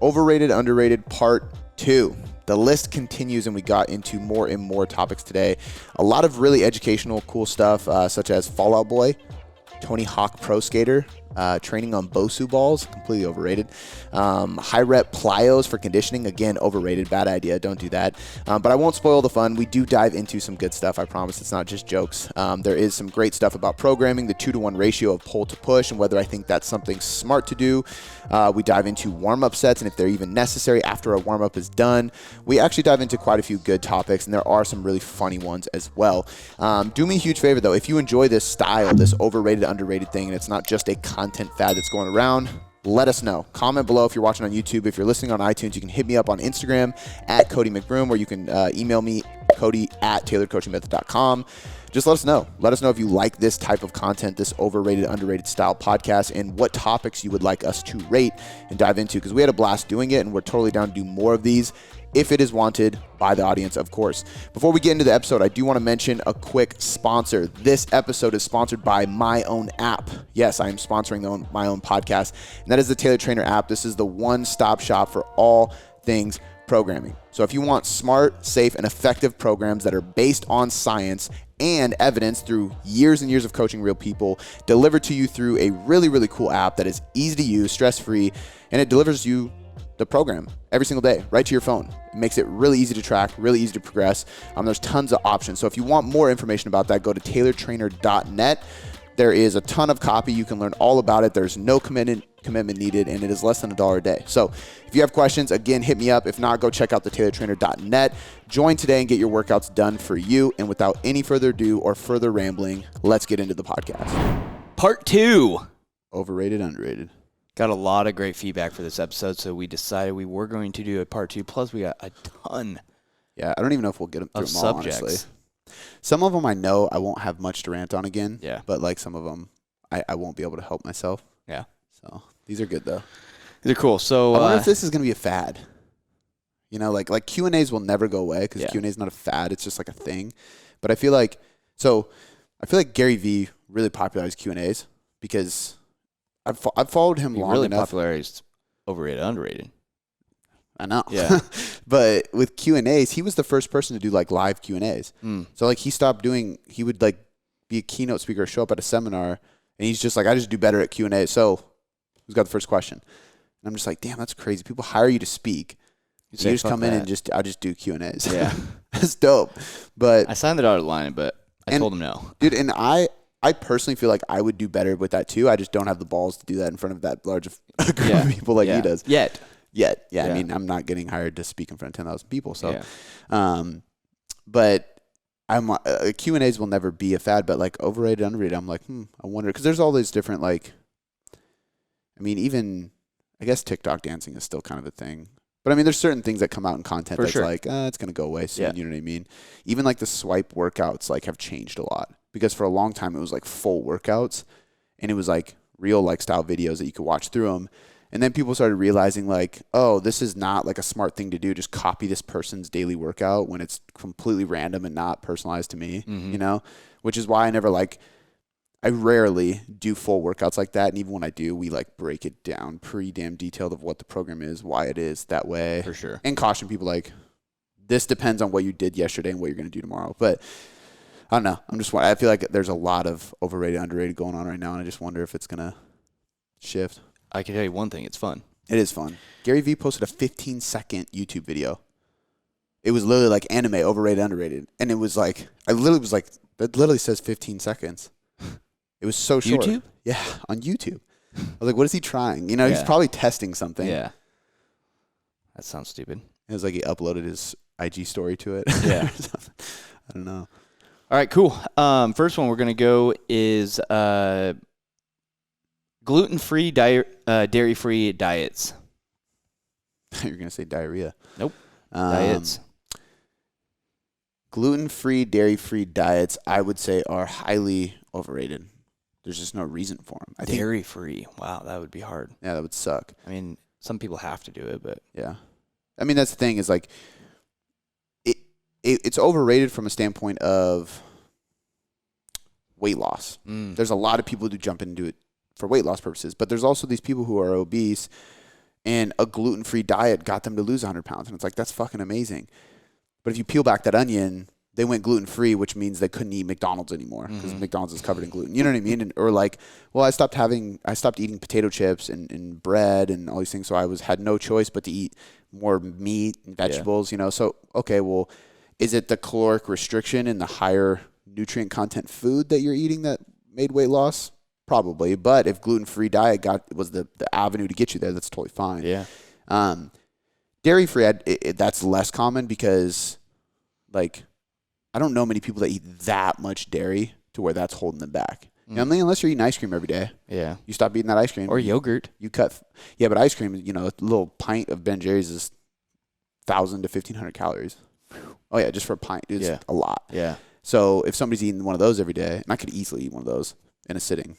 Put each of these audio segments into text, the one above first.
Overrated, underrated, part 2. The list continues, and we got into more and more topics today. A lot of really educational, cool stuff, such as Fallout Boy, Tony Hawk Pro Skater, training on Bosu balls, completely overrated. High rep plyos for conditioning, again, overrated, bad idea, don't do that. But I won't spoil the fun. We do dive into some good stuff, I promise. It's not just jokes. There is some great stuff about programming, the 2-to-1 ratio of pull to push, and whether I think that's something smart to do. We dive into warm-up sets and if they're even necessary after a warm-up is done. We actually dive into quite a few good topics, and there are some really funny ones as well. Do me a huge favor, though. If you enjoy this style, this overrated, underrated thing, and it's not just a content fad that's going around, let us know. Comment below if you're watching on YouTube. If you're listening on iTunes, you can hit me up on Instagram at Cody McBroom, or you can email me, cody@tailoredcoachingmethod.com. Just let us know. Let us know if you like this type of content, this overrated, underrated style podcast, and what topics you would like us to rate and dive into, because we had a blast doing it, and we're totally down to do more of these if it is wanted by the audience, of course. Before we get into the episode, I do want to mention a quick sponsor. This episode is sponsored by my own app. Yes, I am sponsoring my own podcast, and that is the Tailored Trainer app. This is the one-stop shop for all things programming. So if you want smart, safe, and effective programs that are based on science and evidence through years and years of coaching real people, delivered to you through a really, really cool app that is easy to use, stress-free, and it delivers you the program every single day right to your phone. It makes it really easy to track, really easy to progress. There's tons of options. So if you want more information about that, go to tailoredtrainer.net. There is a ton of copy. You can learn all about it. There's no commitment needed, and it is less than $1 a day. So if you have questions, again, hit me up. If not, go check out the tailoredtrainer.net. Join today and get your workouts done for you. And without any further ado or further rambling, let's get into the podcast. Part 2. Overrated, underrated. Got a lot of great feedback for this episode, so we decided we were going to do a part 2. Plus, we got a ton I don't even know if we'll get them through of them all, subjects. honestly. Some of them I know I won't have much to rant on again. Yeah. But like some of them, I won't be able to help myself. Yeah. So these are good, though. They're cool. So I wonder if this is going to be a fad. You know, like Q&As will never go away because Q&A is not a fad. It's just like a thing. But I feel like Gary Vee really popularized Q&As because I've followed him long really enough. popularized overrated, underrated. I know. Yeah. But with Q&As, he was the first person to do like live Q&As. So like he would like be a keynote speaker or show up at a seminar, and he's just like, I just do better at Q&A. So who's got the first question? And I'm just like, damn, that's crazy. People hire you to speak. You just come in and I'll just do Q&As. Yeah. That's dope. But I signed the dotted line, but I told him no. Dude, and I personally feel like I would do better with that too. I just don't have the balls to do that in front of that large of a group of people like he does. Yet. Yeah. I mean, I'm not getting hired to speak in front of 10,000 people. So, yeah. But Q&As will never be a fad, but like overrated, underrated, I'm like, I wonder, because there's all these different, like, I mean, even, I guess TikTok dancing is still kind of a thing. But I mean, there's certain things that come out in content that's like, it's going to go away soon. You know what I mean? Even like the swipe workouts like have changed a lot, because for a long time it was like full workouts, and it was like real like style videos that you could watch through them. And then people started realizing like, oh, this is not like a smart thing to do. Just copy this person's daily workout when it's completely random and not personalized to me, you know, which is why I rarely do full workouts like that. And even when I do, we like break it down pretty damn detailed of what the program is, why it is that way. For sure. And caution people like, this depends on what you did yesterday and what you're going to do tomorrow. But I don't know. I feel like there's a lot of overrated, underrated going on right now. And I just wonder if it's going to shift. I can tell you one thing. It's fun. It is fun. Gary Vee posted a 15-second YouTube video. It was literally like anime, overrated, underrated. And it was like, I literally was like, that literally says 15 seconds. It was so short. YouTube? Yeah, on YouTube. I was like, what is he trying? You know, he's probably testing something. Yeah. That sounds stupid. It was like he uploaded his IG story to it. Yeah. I don't know. All right, cool. First one we're going to go is gluten-free, dairy-free diets. You're going to say diarrhea. Nope. Diets. Gluten-free, dairy-free diets, I would say, are highly overrated. There's just no reason for them. Dairy-free. Wow, that would be hard. Yeah, that would suck. I mean, some people have to do it, but yeah. I mean, that's the thing is like, it's overrated from a standpoint of weight loss. There's a lot of people who jump into it for weight loss purposes, but there's also these people who are obese and a gluten-free diet got them to lose 100 pounds. And it's like, that's fucking amazing. But if you peel back that onion, they went gluten-free, which means they couldn't eat McDonald's anymore because McDonald's is covered in gluten. You know what I mean? And, or like, well, I stopped eating potato chips and bread and all these things. So had no choice but to eat more meat and vegetables, you know? So, okay, well, is it the caloric restriction and the higher nutrient content food that you're eating that made weight loss? Probably. But if gluten-free diet was the avenue to get you there, that's totally fine. Yeah. Dairy-free, that's less common because, like, I don't know many people that eat that much dairy to where that's holding them back. You know, unless you're eating ice cream every day. Yeah. You stop eating that ice cream. Or yogurt. You cut. Yeah, but ice cream, you know, a little pint of Ben Jerry's is 1,000 to 1,500 calories. Oh, yeah, just for a pint. It's a lot. Yeah. So if somebody's eating one of those every day, and I could easily eat one of those in a sitting.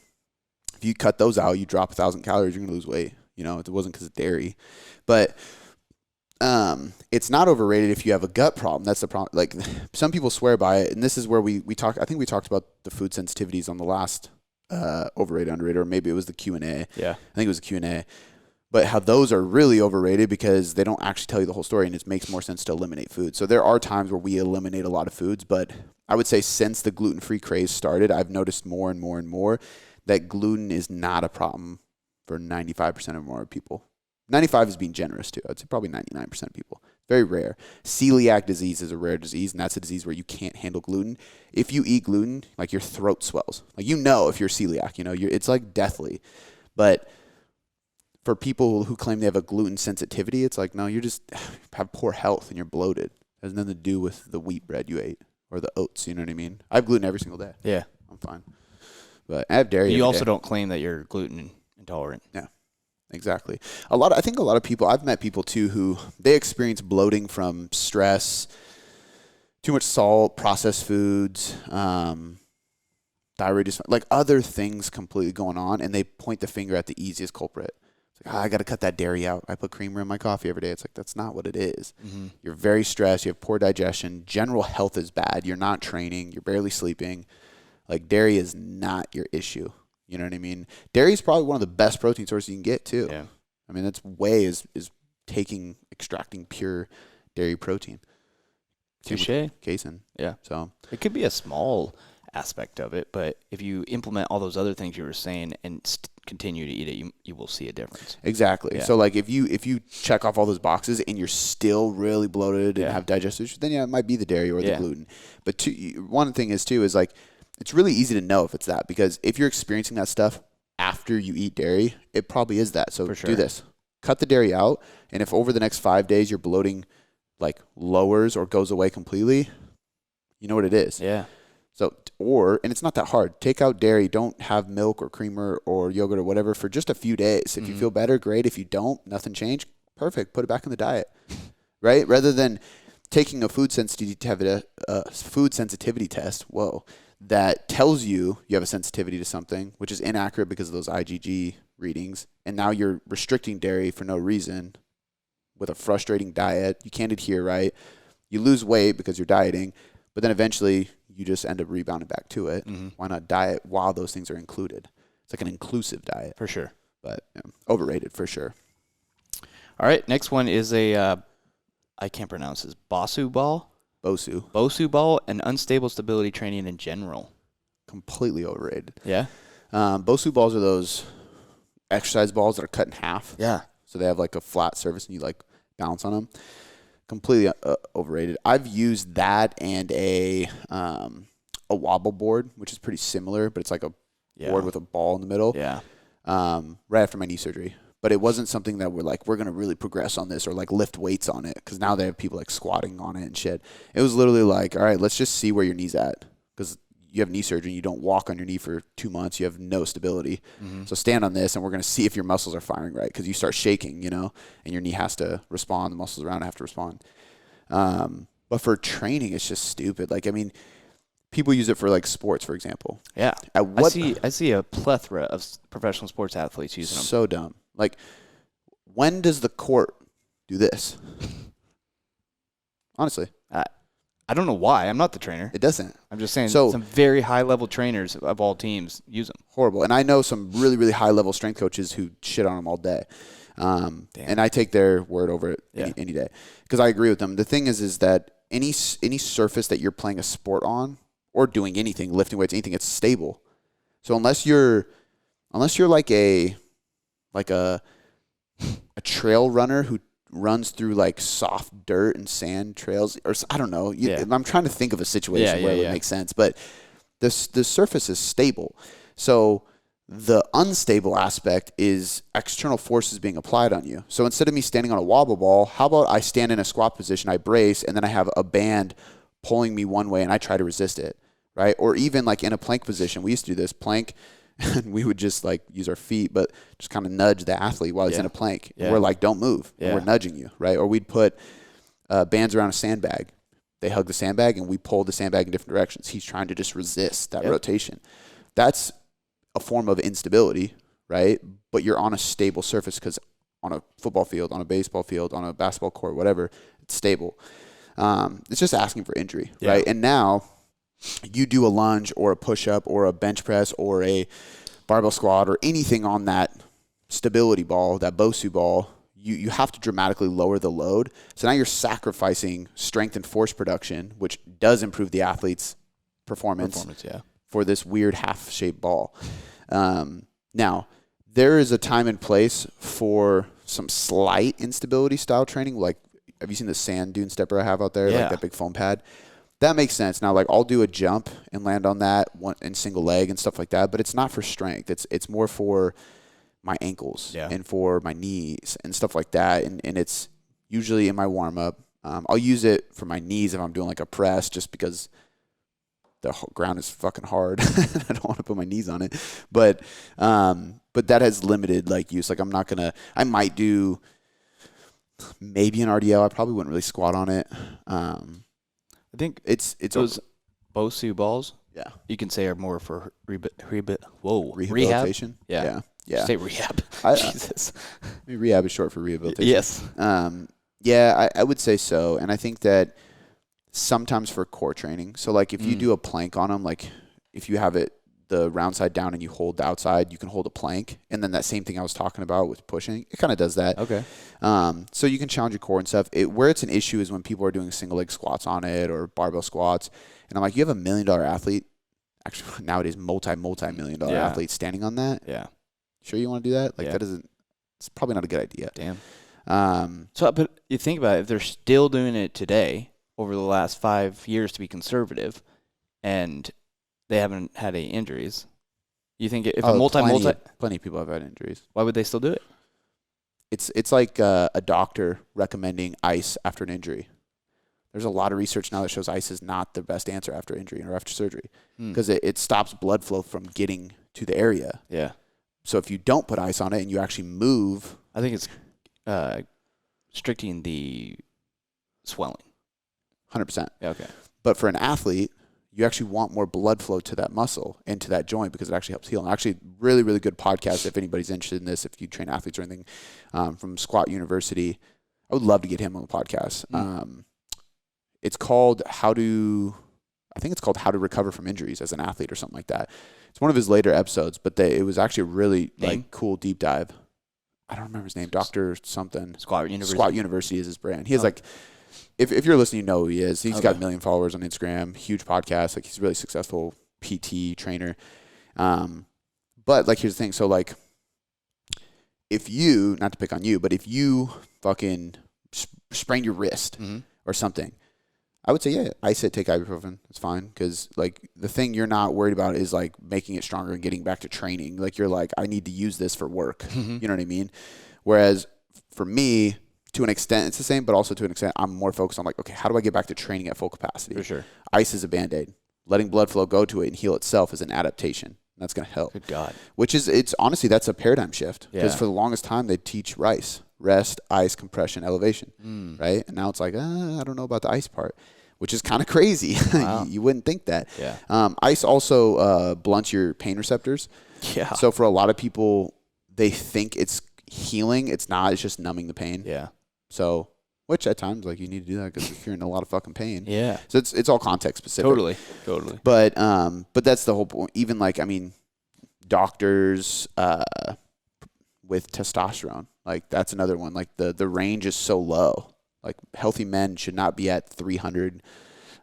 If you cut those out, you drop 1,000 calories, you're going to lose weight. You know, it wasn't because of dairy. But it's not overrated if you have a gut problem. That's the problem. Like, some people swear by it, and this is where we talk. I think we talked about the food sensitivities on the last overrated, underrated, or maybe it was the Q&A. Yeah, I think it was the Q&A. But how those are really overrated because they don't actually tell you the whole story, and it makes more sense to eliminate food. So there are times where we eliminate a lot of foods, but I would say since the gluten-free craze started, I've noticed more and more and more that gluten is not a problem for 95% or more people. 95 is being generous too. I'd say probably 99% of people. Very rare. Celiac disease is a rare disease, and that's a disease where you can't handle gluten. If you eat gluten, like, your throat swells. Like, you know, if you're celiac, you know, it's like deathly. But for people who claim they have a gluten sensitivity, it's like, no, you just have poor health and you're bloated. It has nothing to do with the wheat bread you ate or the oats. You know what I mean? I have gluten every single day. Yeah. I'm fine. But I have dairy. You also don't claim that you're gluten intolerant. Yeah. Exactly. I think a lot of people, I've met people too who they experience bloating from stress, too much salt, processed foods, thyroid dysfunction, like other things completely going on, and they point the finger at the easiest culprit. It's like, I got to cut that dairy out. I put creamer in my coffee every day. It's like, that's not what it is. Mm-hmm. You're very stressed. You have poor digestion. General health is bad. You're not training. You're barely sleeping. Like, dairy is not your issue. You know what I mean? Dairy is probably one of the best protein sources you can get too. Yeah. I mean, that's extracting pure dairy protein. Touché. Casein. Yeah. So it could be a small aspect of it, but if you implement all those other things you were saying and continue to eat it, you will see a difference. Exactly. Yeah. So like if you check off all those boxes and you're still really bloated and have digestive issues, then it might be the dairy or the gluten. But one thing is like, it's really easy to know if it's that, because if you're experiencing that stuff after you eat dairy, it probably is that. So do this. Cut the dairy out, and if over the next 5 days your bloating like lowers or goes away completely, you know what it is. Yeah. So, and it's not that hard. Take out dairy. Don't have milk or creamer or yogurt or whatever for just a few days. If you feel better, great. If you don't, nothing changed, perfect. Put it back in the diet, right? Rather than taking a food sensitivity test. Whoa. That tells you have a sensitivity to something, which is inaccurate because of those IgG readings. And now you're restricting dairy for no reason with a frustrating diet. You can't adhere, right? You lose weight because you're dieting, but then eventually you just end up rebounding back to it. Mm-hmm. Why not diet while those things are included? It's like an inclusive diet. For sure. But overrated for sure. All right, next one is I can't pronounce this, Bosu ball? Bosu ball and unstable stability training in general. Completely overrated. Yeah. Bosu balls are those exercise balls that are cut in half. Yeah. So they have like a flat surface and you like bounce on them. Completely overrated. I've used that and a wobble board, which is pretty similar, but it's like a board with a ball in the middle. Yeah. Right after my knee surgery. But it wasn't something that we're going to really progress on this or like lift weights on it, because now they have people like squatting on it and shit. It was literally like, all right, let's just see where your knee's at, because you have knee surgery. You don't walk on your knee for 2 months. You have no stability. Mm-hmm. So stand on this and we're going to see if your muscles are firing right, because you start shaking, you know, and your knee has to respond. The muscles around it have to respond. But for training, it's just stupid. Like, I mean, people use it for like sports, for example. Yeah. I see a plethora of professional sports athletes using them. So dumb. Like, when does the court do this? Honestly. I don't know why. I'm not the trainer. It doesn't. I'm just saying some very high-level trainers of all teams use them. Horrible. And I know some really, really high-level strength coaches who shit on them all day. And I take their word over it any day because I agree with them. The thing is that any surface that you're playing a sport on or doing anything, lifting weights, anything, it's stable. So unless you're like a trail runner who runs through like soft dirt and sand trails, or I don't know. I'm trying to think of a situation where it would make sense, but the surface is stable. So the unstable aspect is external forces being applied on you. So instead of me standing on a wobble ball, how about I stand in a squat position, I brace, and then I have a band pulling me one way and I try to resist it, right? Or even like in a plank position, we used to do this plank, and we would just like use our feet, but just kind of nudge the athlete while he's in a plank. And we're like, don't move. And we're nudging you, right? Or we'd put bands around a sandbag. They hug the sandbag and we pull the sandbag in different directions. He's trying to just resist that rotation. That's a form of instability, right? But you're on a stable surface because on a football field, on a baseball field, on a basketball court, whatever, it's stable. It's just asking for injury, right? And now you do a lunge or a push-up or a bench press or a barbell squat or anything on that stability ball, that BOSU ball, you have to dramatically lower the load. So now you're sacrificing strength and force production, which does improve the athlete's performance for this weird half-shaped ball. Now, there is a time and place for some slight instability style training. Like, have you seen the sand dune stepper I have out there? Like that big foam pad? That makes sense. Now, like, I'll do a jump and land on that in single leg and stuff like that, but it's not for strength. It's more for my ankles and for my knees and stuff like that. And it's usually in my warm-up. I'll use it for my knees if I'm doing, like, a press just because the ground is fucking hard. I don't want to put my knees on it. But that has limited, like, use. Like, I might do maybe an RDL. I probably wouldn't really squat on it. I think it's those BOSU balls. Yeah, you can say are more for rehabilitation. Rehab? Yeah. Say rehab. Jesus. Rehab is short for rehabilitation. Yes. I would say so, and I think that sometimes for core training. So like if you do a plank on them, like if you have it the round side down and you hold the outside, you can hold a plank. And then that same thing I was talking about with pushing, it kind of does that. Okay. So you can challenge your core and stuff. Where it's an issue is when people are doing single leg squats on it or barbell squats. And I'm like, you have $1 million athlete, actually nowadays multi-million dollar athlete standing on that. Yeah. Sure you want to do that? Like it's probably not a good idea. Damn. But you think about it, if they're still doing it today over the last 5 years to be conservative and they haven't had any injuries. You think if plenty of people have had injuries. Why would they still do it? It's like a doctor recommending ice after an injury. There's a lot of research now that shows ice is not the best answer after injury or after surgery because it stops blood flow from getting to the area. Yeah. So if you don't put ice on it and you actually move, I think it's restricting the swelling. 100%. Yeah, okay. But for an athlete, you actually want more blood flow to that muscle and to that joint because it actually helps heal. And actually, really, really good podcast if anybody's interested in this, if you train athletes or anything, from Squat University. I would love to get him on the podcast. It's called How to Recover from Injuries as an Athlete or something like that. It's one of his later episodes, but it was actually a really cool deep dive. I don't remember his name. Dr. something. Squat University. Squat University is his brand. He has if you're listening, you know who he is. He's got 1 million followers on Instagram, huge podcast. Like he's a really successful PT trainer. But like, here's the thing. So like, if you, not to pick on you, but if you fucking sprain your wrist or something, I would say, ice it, take ibuprofen. It's fine. Because like the thing you're not worried about is like making it stronger and getting back to training. Like you're like, I need to use this for work. You know what I mean? Whereas for me, to an extent, it's the same, but also to an extent, I'm more focused on like, okay, how do I get back to training at full capacity? For sure. Ice is a Band-Aid. Letting blood flow go to it and heal itself is an adaptation. That's going to help. Good God. It's honestly, that's a paradigm shift. Because for the longest time, they teach RICE, rest, ice, compression, elevation, right? And now it's like, I don't know about the ice part, which is kind of crazy. Wow. you wouldn't think that. Yeah. Ice also blunts your pain receptors. Yeah. So for a lot of people, they think it's healing. It's not. It's just numbing the pain. Yeah. So, which at times, like, you need to do that because if you're in a lot of fucking pain. Yeah. So it's all context specific. Totally. But that's the whole point. Even like, I mean, doctors with testosterone, Like that's another one. Like the range is so low. Like healthy men should not be at 300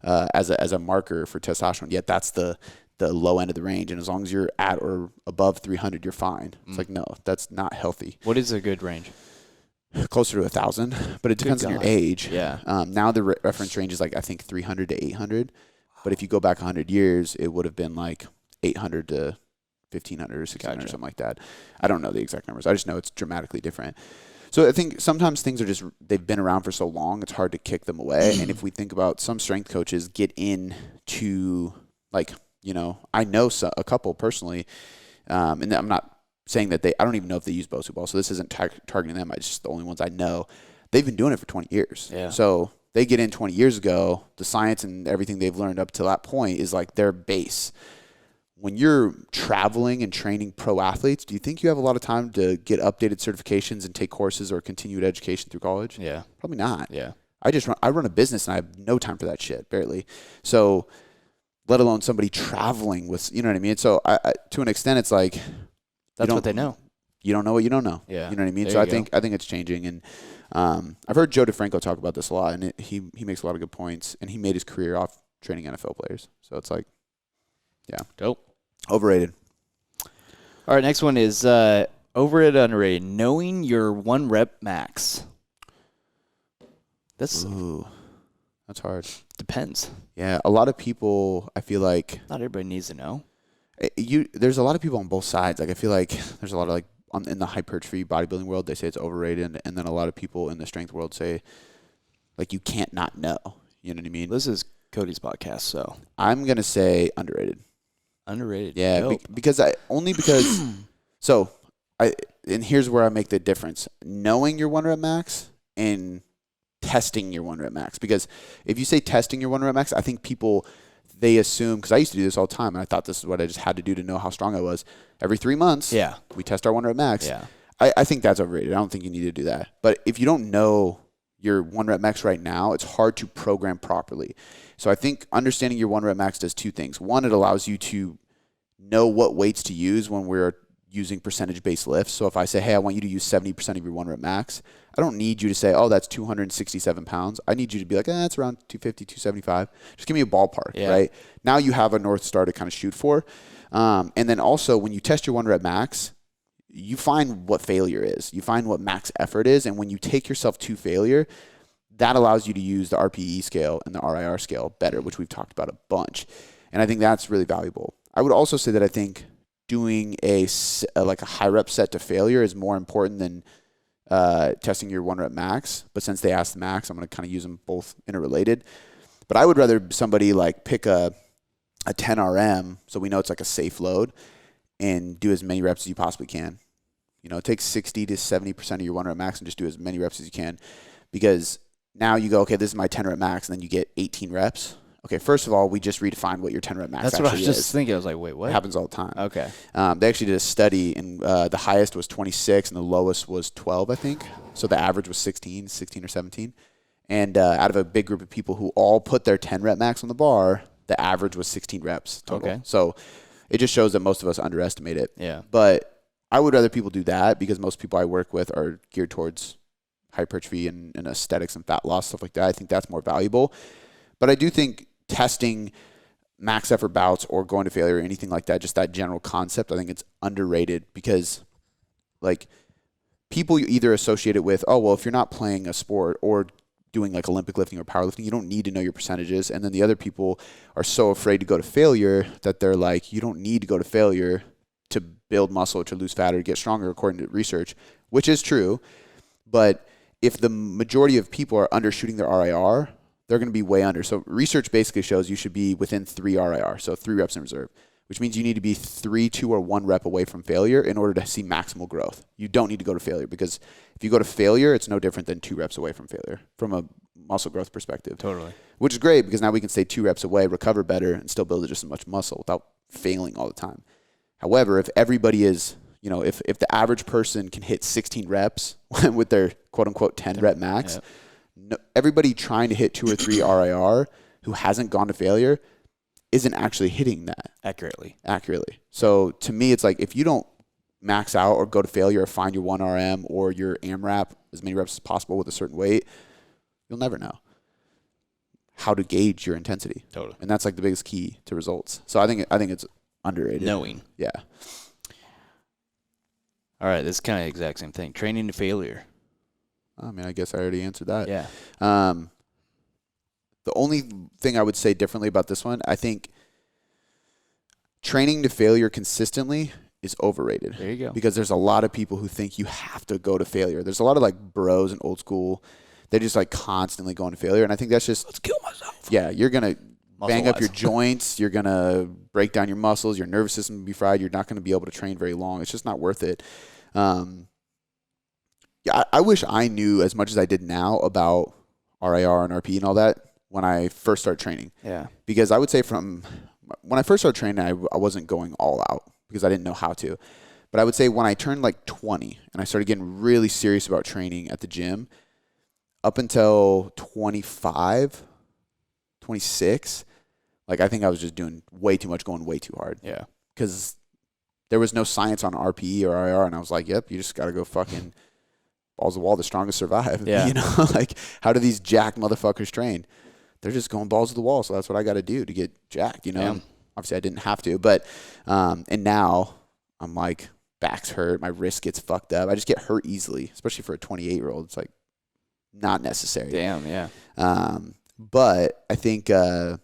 as a marker for testosterone. Yet that's the low end of the range. And as long as you're at or above 300, you're fine. It's like, no, that's not healthy. What is a good range? Closer to 1,000, but it depends on your age. Yeah. Now the reference range is like, I think 300 to 800. But if you go back 100 years, it would have been like 800 to 1,500 or 1,600 or something like that. I don't know the exact numbers. I just know it's dramatically different. So I think sometimes things are just, they've been around for so long, it's hard to kick them away. And if we think about some strength coaches get into, like, you know, I know a couple personally, and I'm not saying that I don't even know if they use Bosu ball, so this isn't targeting them. It's just the only ones I know. They've been doing it for 20 years. Yeah. So they get in 20 years ago, the science and everything they've learned up to that point is like their base. When you're traveling and training pro athletes, do you think you have a lot of time to get updated certifications and take courses or continued education through college? Yeah. Probably not. Yeah. I run a business and I have no time for that shit, barely. So let alone somebody traveling with, you know what I mean? So I to an extent, it's like, that's what they know. You don't know what you don't know. Yeah. You know what I mean? There So I think it's changing. And I've heard Joe DeFranco talk about this a lot, and he makes a lot of good points, and he made his career off training NFL players. So it's like, yeah. Dope. Overrated. All right, next one is overrated, underrated. Knowing your 1 rep max. That's hard. Depends. Yeah, a lot of people, I feel like. Not everybody needs to know. There's a lot of people on both sides. Like I feel like there's a lot of like in the hypertrophy bodybuilding world, they say it's overrated, and then a lot of people in the strength world say like you can't not know. You know what I mean? This is Cody's podcast, so I'm gonna say underrated. Underrated. Yeah, because so and here's where I make the difference: knowing your 1 rep max and testing your 1 rep max. Because if you say testing your 1 rep max, I think people, they assume, because I used to do this all the time, and I thought this is what I just had to do to know how strong I was. Every 3 months, we test our 1 rep max. Yeah. I think that's overrated. I don't think you need to do that. But if you don't know your 1 rep max right now, it's hard to program properly. So I think understanding your 1 rep max does 2 things. One, it allows you to know what weights to use when we're using percentage-based lifts. So if I say, hey, I want you to use 70% of your 1 rep max, I don't need you to say, oh, that's 267 pounds. I need you to be like, that's around 250, 275. Just give me a ballpark, right? Now you have a North Star to kind of shoot for. And then also when you test your 1 rep max, you find what failure is. You find what max effort is. And when you take yourself to failure, that allows you to use the RPE scale and the RIR scale better, which we've talked about a bunch. And I think that's really valuable. I would also say that I think doing a high rep set to failure is more important than testing your 1 rep max. But since they asked the max, I'm going to kind of use them both interrelated. But I would rather somebody like pick a 10 RM, so we know it's like a safe load, and do as many reps as you possibly can. You know, take 60 to 70% of your 1 rep max and just do as many reps as you can. Because now you go, okay, this is my 10 rep max, and then you get 18 reps. Okay, first of all, we just redefined what your 10 rep max actually is. That's what I was just thinking. I was like, wait, what? It happens all the time. Okay. They actually did a study, and the highest was 26, and the lowest was 12, I think. So the average was 16 or 17. And out of a big group of people who all put their 10 rep max on the bar, the average was 16 reps total. Okay. So it just shows that most of us underestimate it. Yeah. But I would rather people do that, because most people I work with are geared towards hypertrophy and aesthetics and fat loss, stuff like that. I think that's more valuable. But I do think testing max effort bouts or going to failure or anything like that, just that general concept, I think it's underrated, because like people either associate it with, oh, well, if you're not playing a sport or doing like Olympic lifting or powerlifting, you don't need to know your percentages. And then the other people are so afraid to go to failure that they're like, you don't need to go to failure to build muscle or to lose fat or to get stronger, according to research, which is true. But if the majority of people are undershooting their RIR, they're going to be way under. So research basically shows you should be within 3 RIR, so 3 reps in reserve, which means you need to be 3, 2, or 1 rep away from failure in order to see maximal growth. You don't need to go to failure, because if you go to failure, it's no different than 2 reps away from failure from a muscle growth perspective. Totally. Which is great, because now we can stay 2 reps away, recover better, and still build just as much muscle without failing all the time. However, if everybody is, you know, if the average person can hit 16 reps with their quote-unquote 10 rep max, no, everybody trying to hit 2 or 3 RIR who hasn't gone to failure isn't actually hitting that accurately. So to me, it's like, if you don't max out or go to failure or find your 1RM or your AMRAP, as many reps as possible with a certain weight, you'll never know how to gauge your intensity. Totally. And that's like the biggest key to results. So I think it's underrated. Knowing. Yeah. All right, this is kind of the exact same thing. Training to failure. I mean, I guess I already answered that. Yeah. The only thing I would say differently about this one, I think training to failure consistently is overrated. There you go. Because there's a lot of people who think you have to go to failure. There's a lot of like bros and old school. They just like constantly going to failure. And I think that's just, let's kill myself. Yeah, you're going to bang up Muscle-wise. your joints. You're going to break down your muscles. Your nervous system will be fried. You're not going to be able to train very long. It's just not worth it. Yeah, I wish I knew as much as I did now about RIR and RP and all that when I first started training. Yeah. Because I would say from when I first started training, I wasn't going all out because I didn't know how to. But I would say when I turned like 20 and I started getting really serious about training at the gym, up until 25, 26, like I think I was just doing way too much, going way too hard. Yeah. Because there was no science on RPE or IR, and I was like, yep, you just got to go fucking balls to the wall, the strongest survive. Yeah. You know, like how do these jacked motherfuckers train? They're just going balls to the wall, so that's what I got to do to get jacked, you know? Yeah. Obviously, I didn't have to, but and now I'm like, back's hurt, my wrist gets fucked up. I just get hurt easily, especially for a 28-year-old. It's like not necessary. Damn, yeah. But I think, I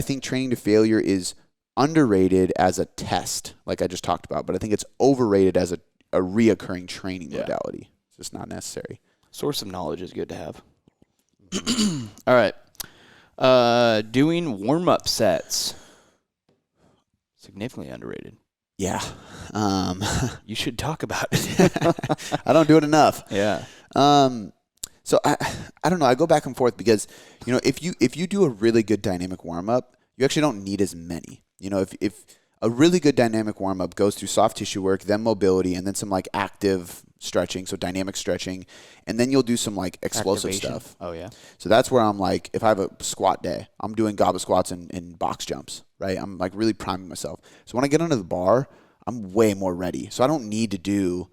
think training to failure is underrated as a test, like I just talked about, but I think it's overrated as a reoccurring training modality. It's just not necessary. Source of knowledge is good to have. All right. Doing warm-up sets. Significantly underrated. Yeah. You should talk about it. I don't do it enough. Yeah. So I don't know. I go back and forth because, you know, if you do a really good dynamic warm-up, you actually don't need as many. You know, if a really good dynamic warm-up goes through soft tissue work, then mobility, and then some like active stretching, so dynamic stretching, and then you'll do some like explosive Activation. stuff. Oh, yeah. So that's where I'm like, if I have a squat day, I'm doing goblet squats and box jumps, right? I'm like really priming myself. So when I get under the bar, I'm way more ready. So I don't need to do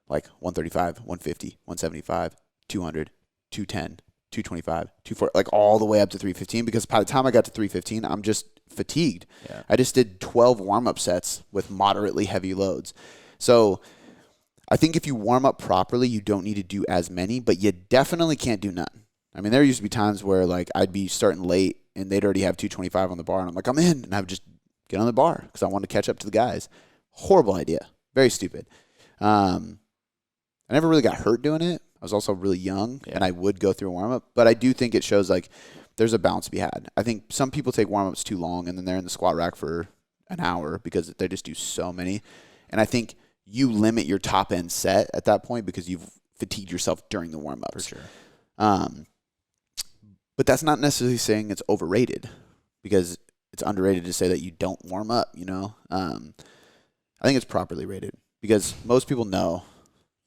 like 135, 150, 175, 200, 210, 225, 240, like all the way up to 315, because by the time I got to 315, I'm just fatigued. Yeah. I just did 12 warm-up sets with moderately heavy loads. So I think if you warm up properly, you don't need to do as many, but you definitely can't do none. I mean, there used to be times where like I'd be starting late and they'd already have 225 on the bar, and I'm like, I'm in, and I would just get on the bar because I wanted to catch up to the guys. Horrible idea. Very stupid. I never really got hurt doing it. I was also really young, and I would go through a warm-up, but I do think it shows like there's a balance to be had. I think some people take warm-ups too long, and then they're in the squat rack for an hour because they just do so many. And I think you limit your top-end set at that point because you've fatigued yourself during the warm-ups. For sure. But that's not necessarily saying it's overrated, because it's underrated to say that you don't warm up, you know? I think it's properly rated because most people know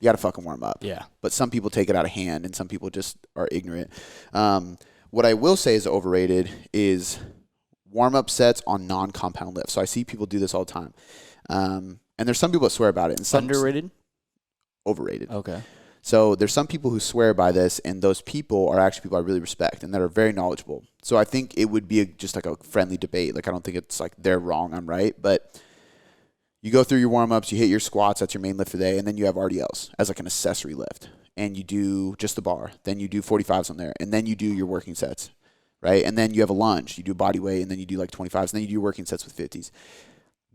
you got to fucking warm up. Yeah. But some people take it out of hand, and some people just are ignorant. What I will say is overrated is warm-up sets on non-compound lifts. So I see people do this all the time. And there's some people that swear about it. And some Underrated? Overrated. Okay. So there's some people who swear by this, and those people are actually people I really respect and that are very knowledgeable. So I think it would be just like a friendly debate. Like, I don't think it's like they're wrong, I'm right. But you go through your warm-ups, you hit your squats, that's your main lift for the day, and then you have RDLs as like an accessory lift. And you do just the bar. Then you do 45s on there. And then you do your working sets, right? And then you have a lunge. You do body weight, and then you do like 25s, and then you do your working sets with 50s.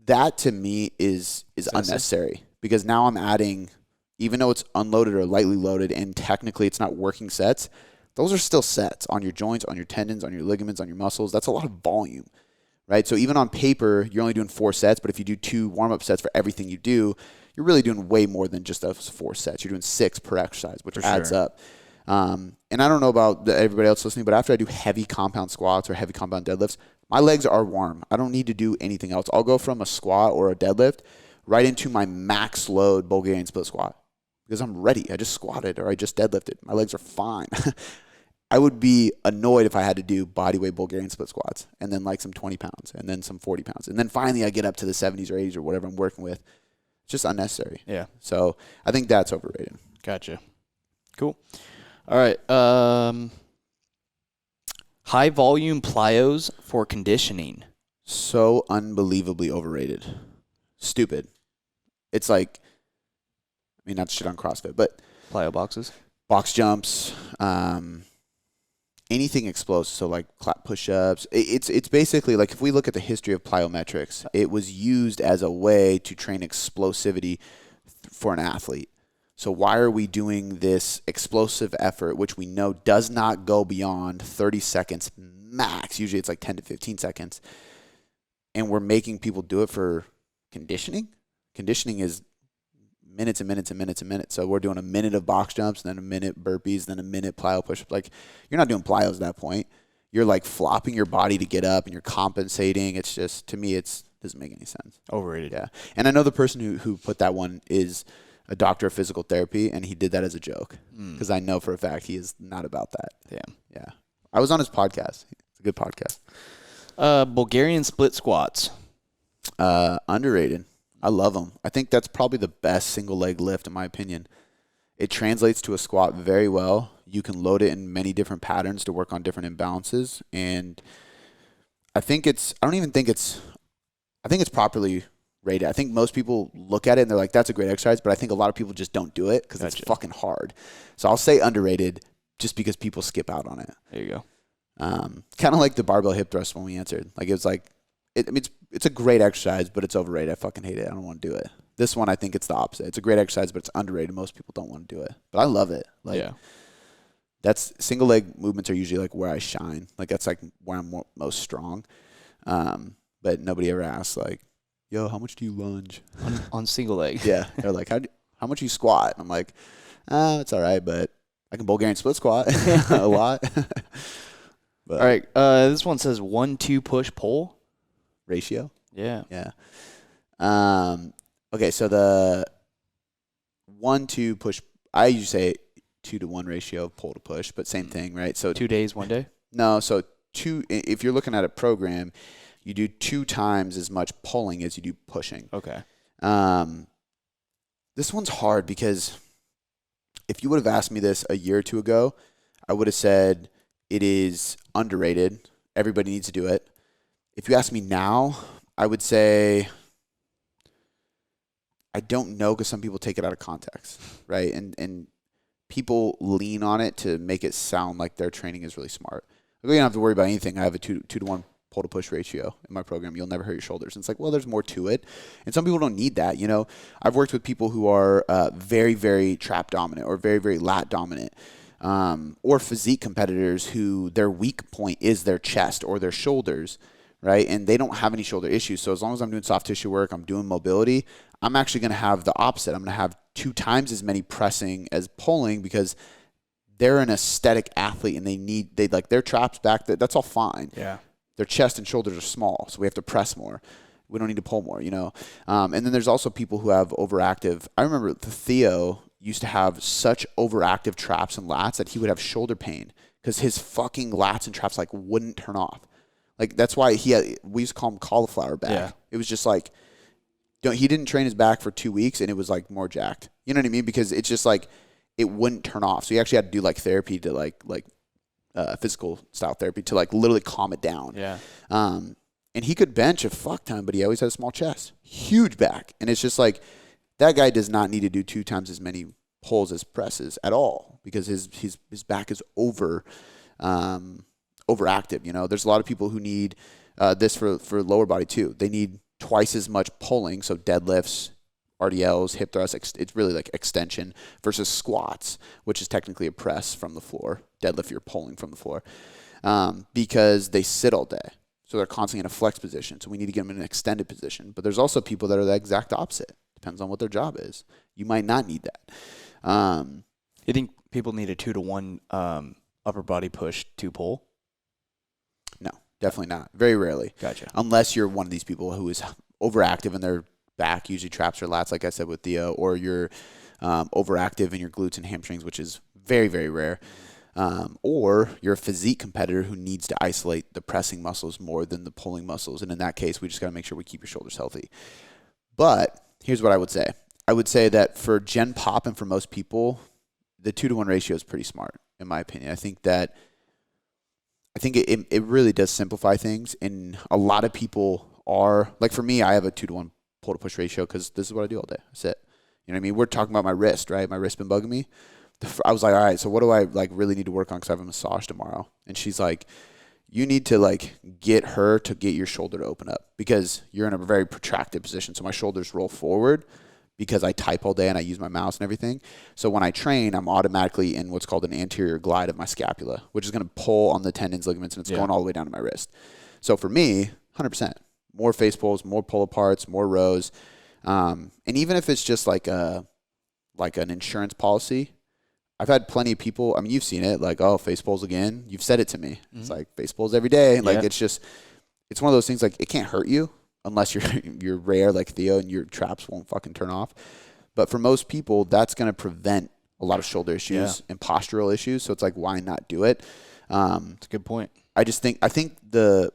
That, to me, is unnecessary, because now I'm adding, even though it's unloaded or lightly loaded and technically it's not working sets, those are still sets on your joints, on your tendons, on your ligaments, on your muscles. That's a lot of volume, right? So even on paper, you're only doing 4 sets, but if you do 2 warm-up sets for everything you do, you're really doing way more than just those 4 sets. You're doing 6 per exercise, which adds up. And I don't know about everybody else listening, but after I do heavy compound squats or heavy compound deadlifts, my legs are warm. I don't need to do anything else. I'll go from a squat or a deadlift right into my max load Bulgarian split squat because I'm ready. I just squatted or I just deadlifted. My legs are fine. I would be annoyed if I had to do bodyweight Bulgarian split squats and then like some 20 pounds and then some 40 pounds. And then finally I get up to the 70s or 80s or whatever I'm working with. It's just unnecessary. Yeah. So I think that's overrated. Gotcha. Cool. All right. High volume plyos for conditioning. So unbelievably overrated. Stupid. It's like, I mean, not shit on CrossFit, but Plyo boxes. box jumps, anything explosive. So like clap push-ups. It's basically like if we look at the history of plyometrics, it was used as a way to train explosivity for an athlete. So why are we doing this explosive effort, which we know does not go beyond 30 seconds max? Usually it's like 10 to 15 seconds. And we're making people do it for conditioning? Conditioning is minutes and minutes and minutes and minutes. So we're doing a minute of box jumps, then a minute burpees, then a minute plyo push-ups. Like, you're not doing plyos at that point. You're like flopping your body to get up and you're compensating. It's just, to me, it doesn't make any sense. Overrated. Yeah. And I know the person who put that one is a doctor of physical therapy, and he did that as a joke because I know for a fact he is not about that. Damn. Yeah. I was on his podcast. It's a good podcast. Bulgarian split squats. Underrated. I love them. I think that's probably the best single leg lift in my opinion. It translates to a squat very well. You can load it in many different patterns to work on different imbalances. And I think it's properly rated. I think most people look at it and they're like, that's a great exercise, but I think a lot of people just don't do it because it's fucking hard. So I'll say underrated just because people skip out on it. There you go. Kind of like the barbell hip thrust when we answered. Like, it was like, it's a great exercise, but it's overrated. I fucking hate it. I don't want to do it. This one, I think it's the opposite. It's a great exercise, but it's underrated. Most people don't want to do it, but I love it. Like, yeah. That's single leg movements are usually like where I shine. Like, that's like where I'm most strong. But nobody ever asks like, yo, how much do you lunge? On single leg. Yeah. They're like, how much you squat? And I'm like, it's all right, but I can Bulgarian split squat a lot. But, all right. This one says 1-2 push pull ratio. Yeah. Yeah. Okay. So the 1-2 push, I usually say 2-to-1 ratio of pull to push, but same thing, right? So 2 days, 1 day? No. So if you're looking at a program, you do 2 times as much pulling as you do pushing. Okay. This one's hard because if you would have asked me this a year or two ago, I would have said it is underrated. Everybody needs to do it. If you ask me now, I would say I don't know because some people take it out of context, right? And people lean on it to make it sound like their training is really smart. We don't have to worry about anything. I have a 2-to-1 pull to push ratio in my program. You'll never hurt your shoulders. And it's like, well, there's more to it. And some people don't need that. You know, I've worked with people who are very, very trap dominant or very, very lat dominant, or physique competitors who their weak point is their chest or their shoulders, right? And they don't have any shoulder issues. So as long as I'm doing soft tissue work, I'm doing mobility, I'm actually going to have the opposite. I'm going to have 2 times as many pressing as pulling because they're an aesthetic athlete and they like their traps back. That's all fine. Yeah. Their chest and shoulders are small, so we have to press more. We don't need to pull more, you know. And then there's also people who have overactive. I remember Theo used to have such overactive traps and lats that he would have shoulder pain because his fucking lats and traps like wouldn't turn off. Like, that's why we used to call him cauliflower back. Yeah. It was just like, he didn't train his back for 2 weeks and it was like more jacked. You know what I mean? Because it's just like it wouldn't turn off. So he actually had to do like therapy to like physical style therapy to like literally calm it down. Yeah. And he could bench a fuck ton, but he always had a small chest, huge back. And it's just like, that guy does not need to do 2 times as many pulls as presses at all because his back is overactive. You know, there's a lot of people who need this for lower body too. They need twice as much pulling. So deadlifts, RDLs, hip thrusts, it's really like extension versus squats, which is technically a press from the floor. Deadlift, you're pulling from the floor because they sit all day. So they're constantly in a flex position. So we need to get them in an extended position. But there's also people that are the exact opposite. Depends on what their job is. You might not need that. You think people need a 2-to-1 upper body push to pull? No, definitely not. Very rarely. Gotcha. Unless you're one of these people who is overactive in their back, usually traps or lats, like I said with Theo, or you're overactive in your glutes and hamstrings, which is very, very rare. Or you're a physique competitor who needs to isolate the pressing muscles more than the pulling muscles. And in that case, we just got to make sure we keep your shoulders healthy. But Here's what I would say. I would say that for Gen Pop and for most people, the 2-to-1 ratio is pretty smart, in my opinion. I think it really does simplify things, and a lot of people are, like for me, I have a 2-to-1 pull to push ratio because this is what I do all day. That's it. You know what I mean? We're talking about my wrist, right? My wrist been bugging me. I was like, all right, so what do I like really need to work on because I have a massage tomorrow? And she's like, you need to like get her to get your shoulder to open up because you're in a very protracted position. So my shoulders roll forward because I type all day and I use my mouse and everything. So when I train, I'm automatically in what's called an anterior glide of my scapula, which is going to pull on the tendons, ligaments, and it's going all the way down to my wrist. So for me, 100%, more face pulls, more pull aparts, more rows. And even if it's just like an insurance policy, I've had plenty of people, I mean, you've seen it, like, oh, face pulls again. You've said it to me. Mm-hmm. It's like face pulls every day. Like, it's one of those things, like, it can't hurt you unless you're rare like Theo and your traps won't fucking turn off. But for most people, that's going to prevent a lot of shoulder issues and postural issues. So it's like, why not do it? That's a good point. I think the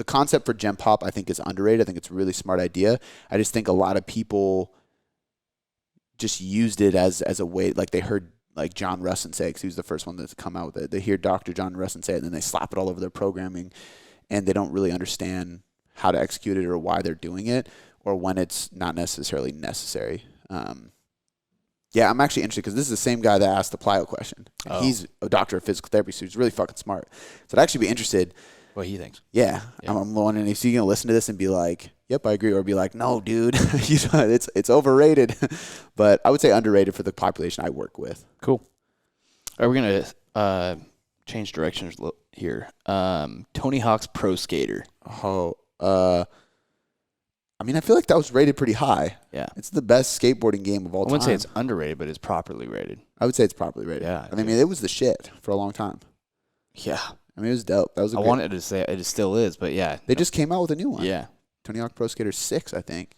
concept for Gen Pop, I think, is underrated. I think it's a really smart idea. I just think a lot of people just used it as a way, like they heard like John Rusin say, because he was the first one to come out with it. They hear Dr. John Rusin say it, and then they slap it all over their programming, and they don't really understand how to execute it or why they're doing it or when it's not necessarily necessary. Yeah, I'm actually interested because this is the same guy that asked the plyo question. He's a doctor of physical therapy, so he's really fucking smart. So I'd actually be interested. What he thinks. Yeah. I'm wondering if he's going to listen to this and be like, yep, I agree, or be like, no, dude, it's overrated. But I would say underrated for the population I work with. Cool. All right, we're going to change directions here. Tony Hawk's Pro Skater. I mean, I feel like that was rated pretty high. Yeah. It's the best skateboarding game of all time. I wouldn't say it's underrated, but it's properly rated. I would say it's properly rated. Yeah. I mean, it was the shit for a long time. Yeah. I mean, it was dope. That was I wanted to say it still is, but yeah. They just came out with a new one. Yeah. Tony Hawk Pro Skater 6, I think.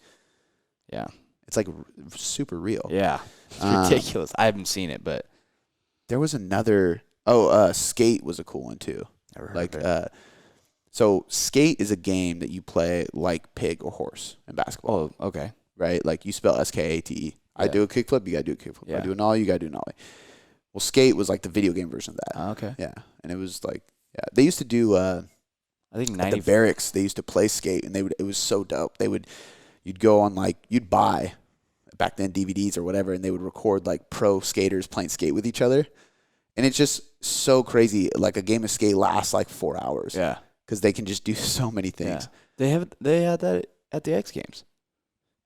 Yeah. It's like super real. Yeah. It's ridiculous. I haven't seen it, but. There was another. Skate was a cool one too. Never heard of it. So Skate is a game that you play like pig or horse in basketball. Oh, okay. Right? Like you spell SKATE. Yeah. I do a kickflip, you got to do a kickflip. Yeah. I do a nollie, you got to do a nollie. Well, Skate was like the video game version of that. Okay. Yeah. And it was like, they used to do, I think at the barracks, they used to play Skate, and it was so dope. You'd go on you'd buy back then DVDs or whatever, and they would record like pro skaters playing Skate with each other. And it's just so crazy. Like a game of Skate lasts like 4 hours. Yeah. Because they can just do so many things. Yeah. They had that at the X Games.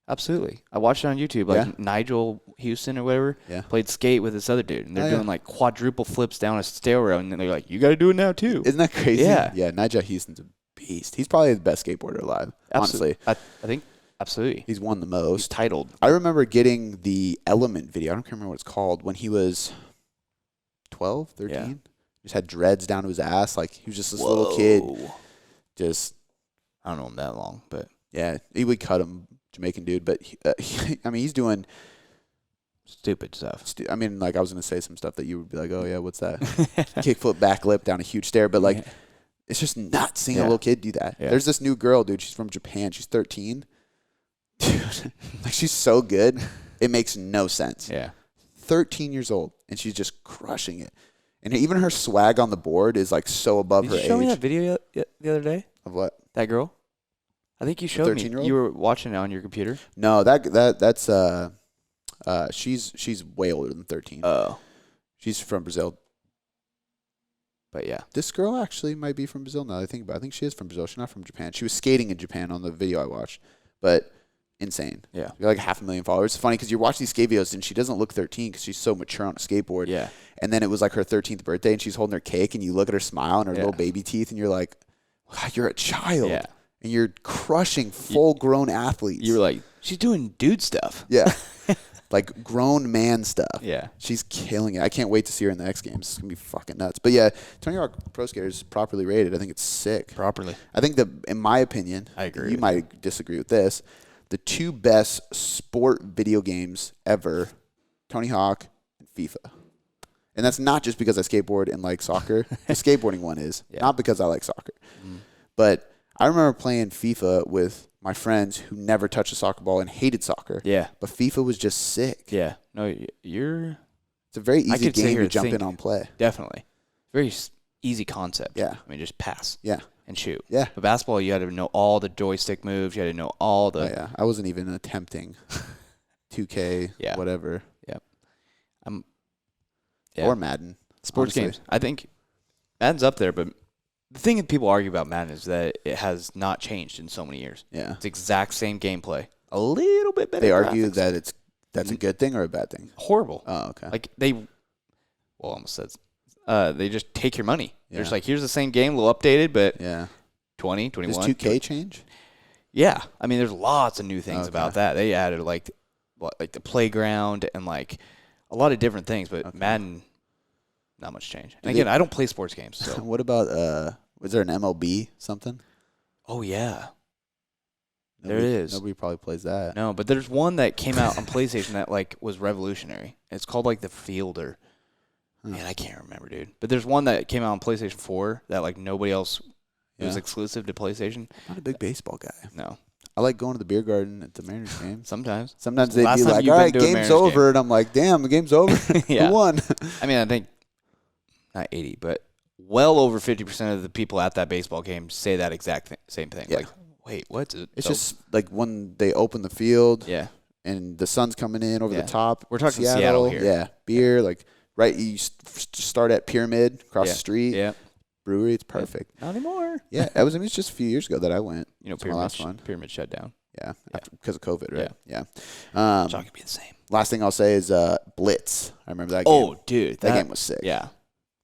Absolutely. I watched it on YouTube. Like Nigel Houston or whatever played Skate with this other dude. And they're doing like quadruple flips down a stairwell. And then they're like, you got to do it now too. Isn't that crazy? Yeah. Yeah, Nigel Houston's a beast. He's probably the best skateboarder alive, honestly. I think, absolutely. He's won the most. He's titled. I remember getting the Element video. I don't remember what it's called. When he was 12, 13. Yeah. Just had dreads down to his ass. Like, he was just this little kid. I don't know him that long, but. Yeah, he would cut him, Jamaican dude. But, he's doing stupid stuff. I mean, like, I was going to say some stuff that you would be like, oh, yeah, what's that? Kickflip, backflip down a huge stair. But, like, it's just nuts seeing a little kid do that. Yeah. There's this new girl, dude. She's from Japan. She's 13. Dude, like, she's so good. It makes no sense. Yeah. 13 years old, and she's just crushing it. And even her swag on the board is, like, so above her age. Did you show me that video the other day? Of what? That girl? I think you showed me. You were watching it on your computer? No, that's she's way older than 13. Oh. She's from Brazil. But, yeah. This girl actually might be from Brazil now that I think about it. I think she is from Brazil. She's not from Japan. She was skating in Japan on the video I watched. But insane. Yeah. You're like 500,000 followers. It's funny because you're watching these skate videos and she doesn't look 13 because she's so mature on a skateboard. Yeah. And then it was like her 13th birthday and she's holding her cake and you look at her smile and her little baby teeth and you're like, wow, you're a child. Yeah. And you're crushing full-grown athletes. You were like, she's doing dude stuff. Yeah. Like grown man stuff. Yeah. She's killing it. I can't wait to see her in the X Games. It's going to be fucking nuts. But yeah, Tony Hawk Pro Skater is properly rated. I think it's sick. Properly. I think in my opinion, I agree. You might disagree with this. The two best sport video games ever, Tony Hawk and FIFA. And that's not just because I skateboard and like soccer. The skateboarding one is. Yeah. Not because I like soccer. Mm. But I remember playing FIFA with my friends who never touched a soccer ball and hated soccer. Yeah. But FIFA was just sick. Yeah. No, you're... It's a very easy game to jump in on play. Definitely. Very easy concept. Yeah. I mean, just pass. Yeah. And shoot. Yeah. But basketball, you had to know all the joystick moves. You had to know all the... Oh, yeah. I wasn't even attempting 2K, whatever. Yeah. Or Madden. Sports honestly. games. I think Madden's up there, but the thing that people argue about Madden is that it has not changed in so many years. Yeah. It's the exact same gameplay. A little bit better. They argue graphics. that that's a good thing or a bad thing? Horrible. Oh, okay. Like almost says, they just take your money. Yeah. They're just like, here's the same game, a little updated, but 20, 21. Does 2K change? Yeah. I mean, there's lots of new things about that. They added like the playground and like a lot of different things, but Madden, not much change. And again, I don't play sports games. So. What about, was there an MLB something? Oh, yeah. Nobody, there is. Nobody probably plays that. No, but there's one that came out on PlayStation that like was revolutionary. It's called like The Fielder. Man, I can't remember, dude. But there's one that came out on PlayStation 4 that like nobody else. It was exclusive to PlayStation. I'm not a big baseball guy. No. I like going to the beer garden at the Mariners games. Sometimes they'd be like, all right, game's over. And I'm like, damn, the game's over. Yeah. Who won? I mean, I think not 80, but well over 50% of the people at that baseball game say that exact same thing. Yeah. Like, wait, what's it? It's just like when they open the field Yeah. and the sun's coming in over the top. We're talking Seattle here. Yeah. Beer, like, right, you start at Pyramid across the street. Yeah. Brewery, it's perfect. Not anymore. Yeah, it was just a few years ago that I went. You know, Pyramid shut down. Yeah, because of COVID, right? Yeah. Yeah. It's not going to be the same. Last thing I'll say is Blitz. I remember that game. Oh, dude. That game was sick. Yeah.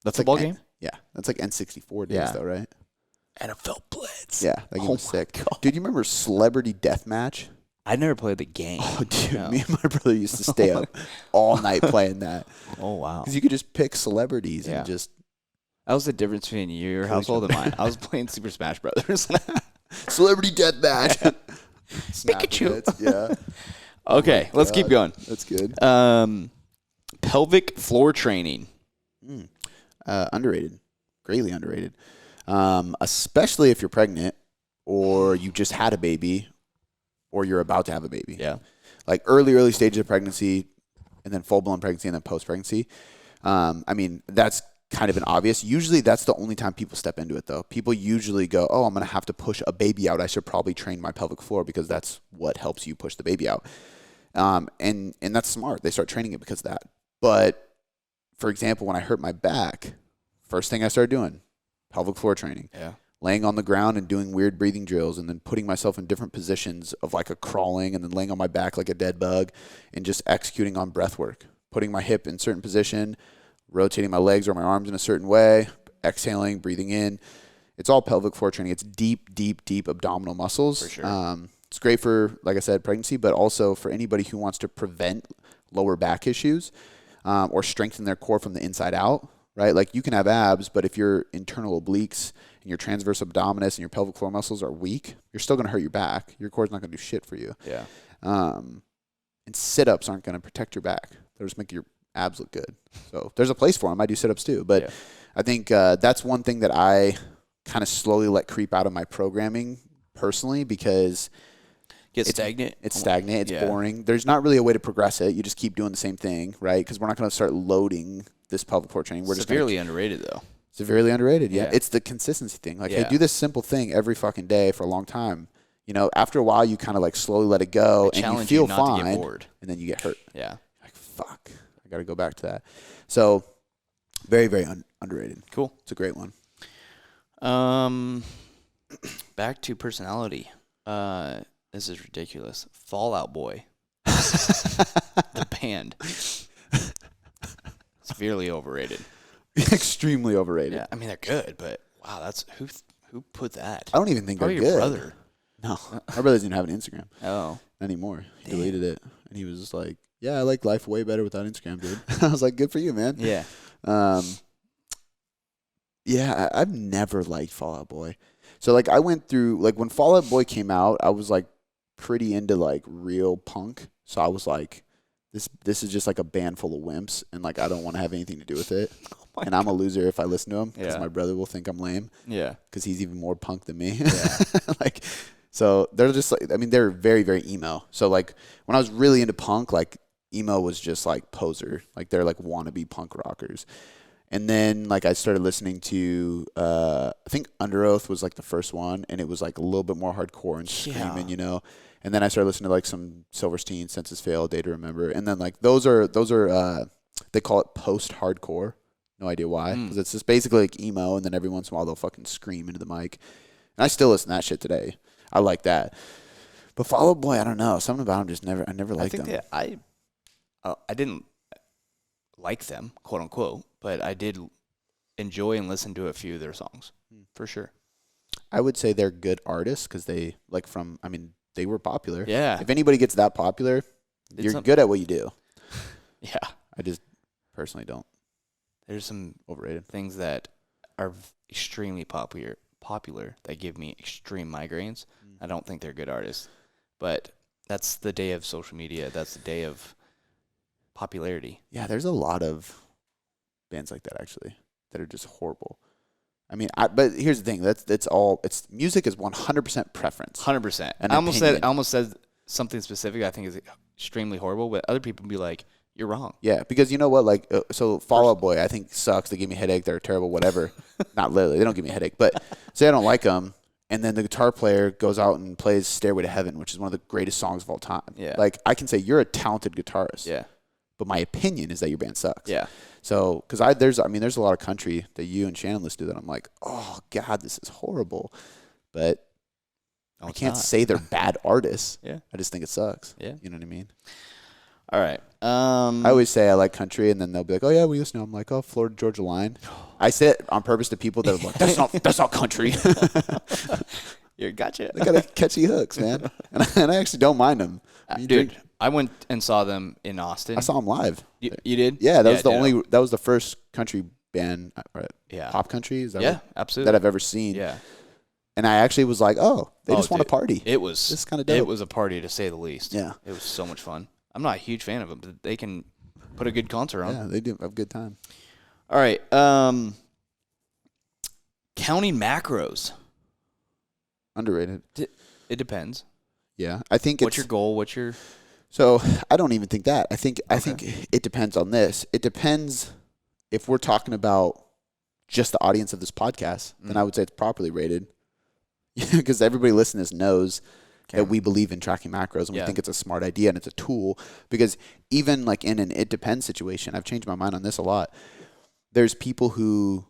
That's football game? Yeah. That's like N64 days, though, right? NFL Blitz. Yeah, that game was sick. God. Dude, you remember Celebrity Deathmatch? I never played the game. Oh, dude, me and my brother used to stay up all night playing that. Oh, wow. Because you could just pick celebrities and just... That was the difference between your household and mine. I was playing Super Smash Brothers. Celebrity Deathmatch. Pikachu. Yeah. Okay, let's keep going. That's good. Pelvic floor training. Underrated. Greatly underrated. Especially if you're pregnant or you just had a baby or you're about to have a baby. Yeah. Like early stages of pregnancy and then full-blown pregnancy and then post-pregnancy. I mean, that's kind of an obvious. Usually that's the only time people step into it, though. People usually go, oh, I'm going to have to push a baby out. I should probably train my pelvic floor because that's what helps you push the baby out. And that's smart. They start training it because of that. But, for example, when I hurt my back, first thing I started doing, pelvic floor training. Yeah. Laying on the ground and doing weird breathing drills and then putting myself in different positions of like a crawling and then laying on my back like a dead bug and just executing on breath work. Putting my hip in certain position, rotating my legs or my arms in a certain way, exhaling, breathing in. It's all pelvic floor training. It's deep abdominal muscles. For sure. It's great for, like I said, pregnancy, but also for anybody who wants to prevent lower back issues or strengthen their core from the inside out, right? Like you can have abs, but if your internal obliques and your transverse abdominis and your pelvic floor muscles are weak, you're still going to hurt your back. Your core's not going to do shit for you. Yeah. And sit-ups aren't going to protect your back. They'll just make your abs look good. So there's a place for them. I do sit-ups too. But I think that's one thing that I kind of slowly let creep out of my programming personally because it's stagnant. It's stagnant. It's boring. There's not really a way to progress it. You just keep doing the same thing, right? Because we're not going to start loading this pelvic floor training. We're severely underrated, though. Severely underrated, yeah. It's the consistency thing. Like, hey, do this simple thing every fucking day for a long time. You know, after a while, you kind of like slowly let it go, and you feel fine, and then you get hurt. Yeah. Like, fuck, I got to go back to that. So, very underrated. Cool. It's a great one. Back to personality. This is ridiculous. Fallout Boy. The band. Severely overrated. Extremely overrated. Yeah, I mean they're good, but wow, that's who put that? I don't even think Probably they're good. Your brother. No, my brother doesn't have an Instagram. Oh, anymore. He deleted it, and he was just like, "Yeah, I like life way better without Instagram, dude." I was like, "Good for you, man." Yeah. Yeah, I've never liked Fall Out Boy. So like, I went through like when Fall Out Boy came out, I was like pretty into like real punk. So I was like this is just like a band full of wimps, and like I don't want to have anything to do with it. And I'm a loser if I listen to them because my brother will think I'm lame. Yeah. Because he's even more punk than me. Yeah. Like, so they're just like, I mean, they're very, very emo. So like when I was really into punk, like emo was just like poser. Like they're like wannabe punk rockers. And then like I started listening to, I think Under Oath was like the first one, and it was like a little bit more hardcore and screaming, you know. And then I started listening to like some Silverstein, Census Fail, Day to Remember. And then like those are they call it post-hardcore. No idea why. Because it's just basically like emo, and then every once in a while they'll fucking scream into the mic. And I still listen to that shit today. I like that. But Fall Out Boy, I don't know. Something about them I never liked them. I didn't like them, quote unquote, but I did enjoy and listen to a few of their songs, for sure. I would say they're good artists because they they were popular. Yeah. If anybody gets that popular, you're good at what you do. Yeah. I just personally don't. There's some overrated things that are extremely popular that give me extreme migraines. I don't think they're good artists, but that's the day of social media. That's the day of popularity. Yeah, there's a lot of bands like that actually that are just horrible. I mean, but here's the thing. It's music is 100% preference. 100%. I almost said something specific I think is extremely horrible, but other people be like, you're wrong. Yeah, because you know what? Like, so Fall Out Boy, I think sucks. They give me a headache. They're terrible, whatever. Not literally. They don't give me a headache. But say I don't like them, and then the guitar player goes out and plays Stairway to Heaven, which is one of the greatest songs of all time. Yeah. Like, I can say you're a talented guitarist. Yeah. But my opinion is that your band sucks. Yeah. So, because there's a lot of country that you and Shannon listen to that I'm like, oh, God, this is horrible. But I can't say they're bad artists. Yeah. I just think it sucks. Yeah. You know what I mean? All right. I always say I like country, and then they'll be like, "Oh yeah, we listen to." I'm like, "Oh, Florida Georgia Line." I say it on purpose to people that are like, "That's not country." You gotcha. They got catchy hooks, man, and I actually don't mind them. Dude, I went and saw them in Austin. I saw them live. You did? Yeah, that was the first country band, pop country. Is that absolutely that I've ever seen. Yeah. And I actually was like, "Oh, they just want to party." It was just kind of dope. It was a party to say the least. Yeah, it was so much fun. I'm not a huge fan of them, but they can put a good concert on. Yeah, they do have a good time. All right. Counting macros. Underrated. It depends. Yeah, I think What's your goal? So I don't even think that. I think it depends on this. It depends if we're talking about just the audience of this podcast, then I would say it's properly rated. Because everybody listening to this knows that we believe in tracking macros, and we think it's a smart idea and it's a tool. Because even like in an it depends situation, I've changed my mind on this a lot. There's people who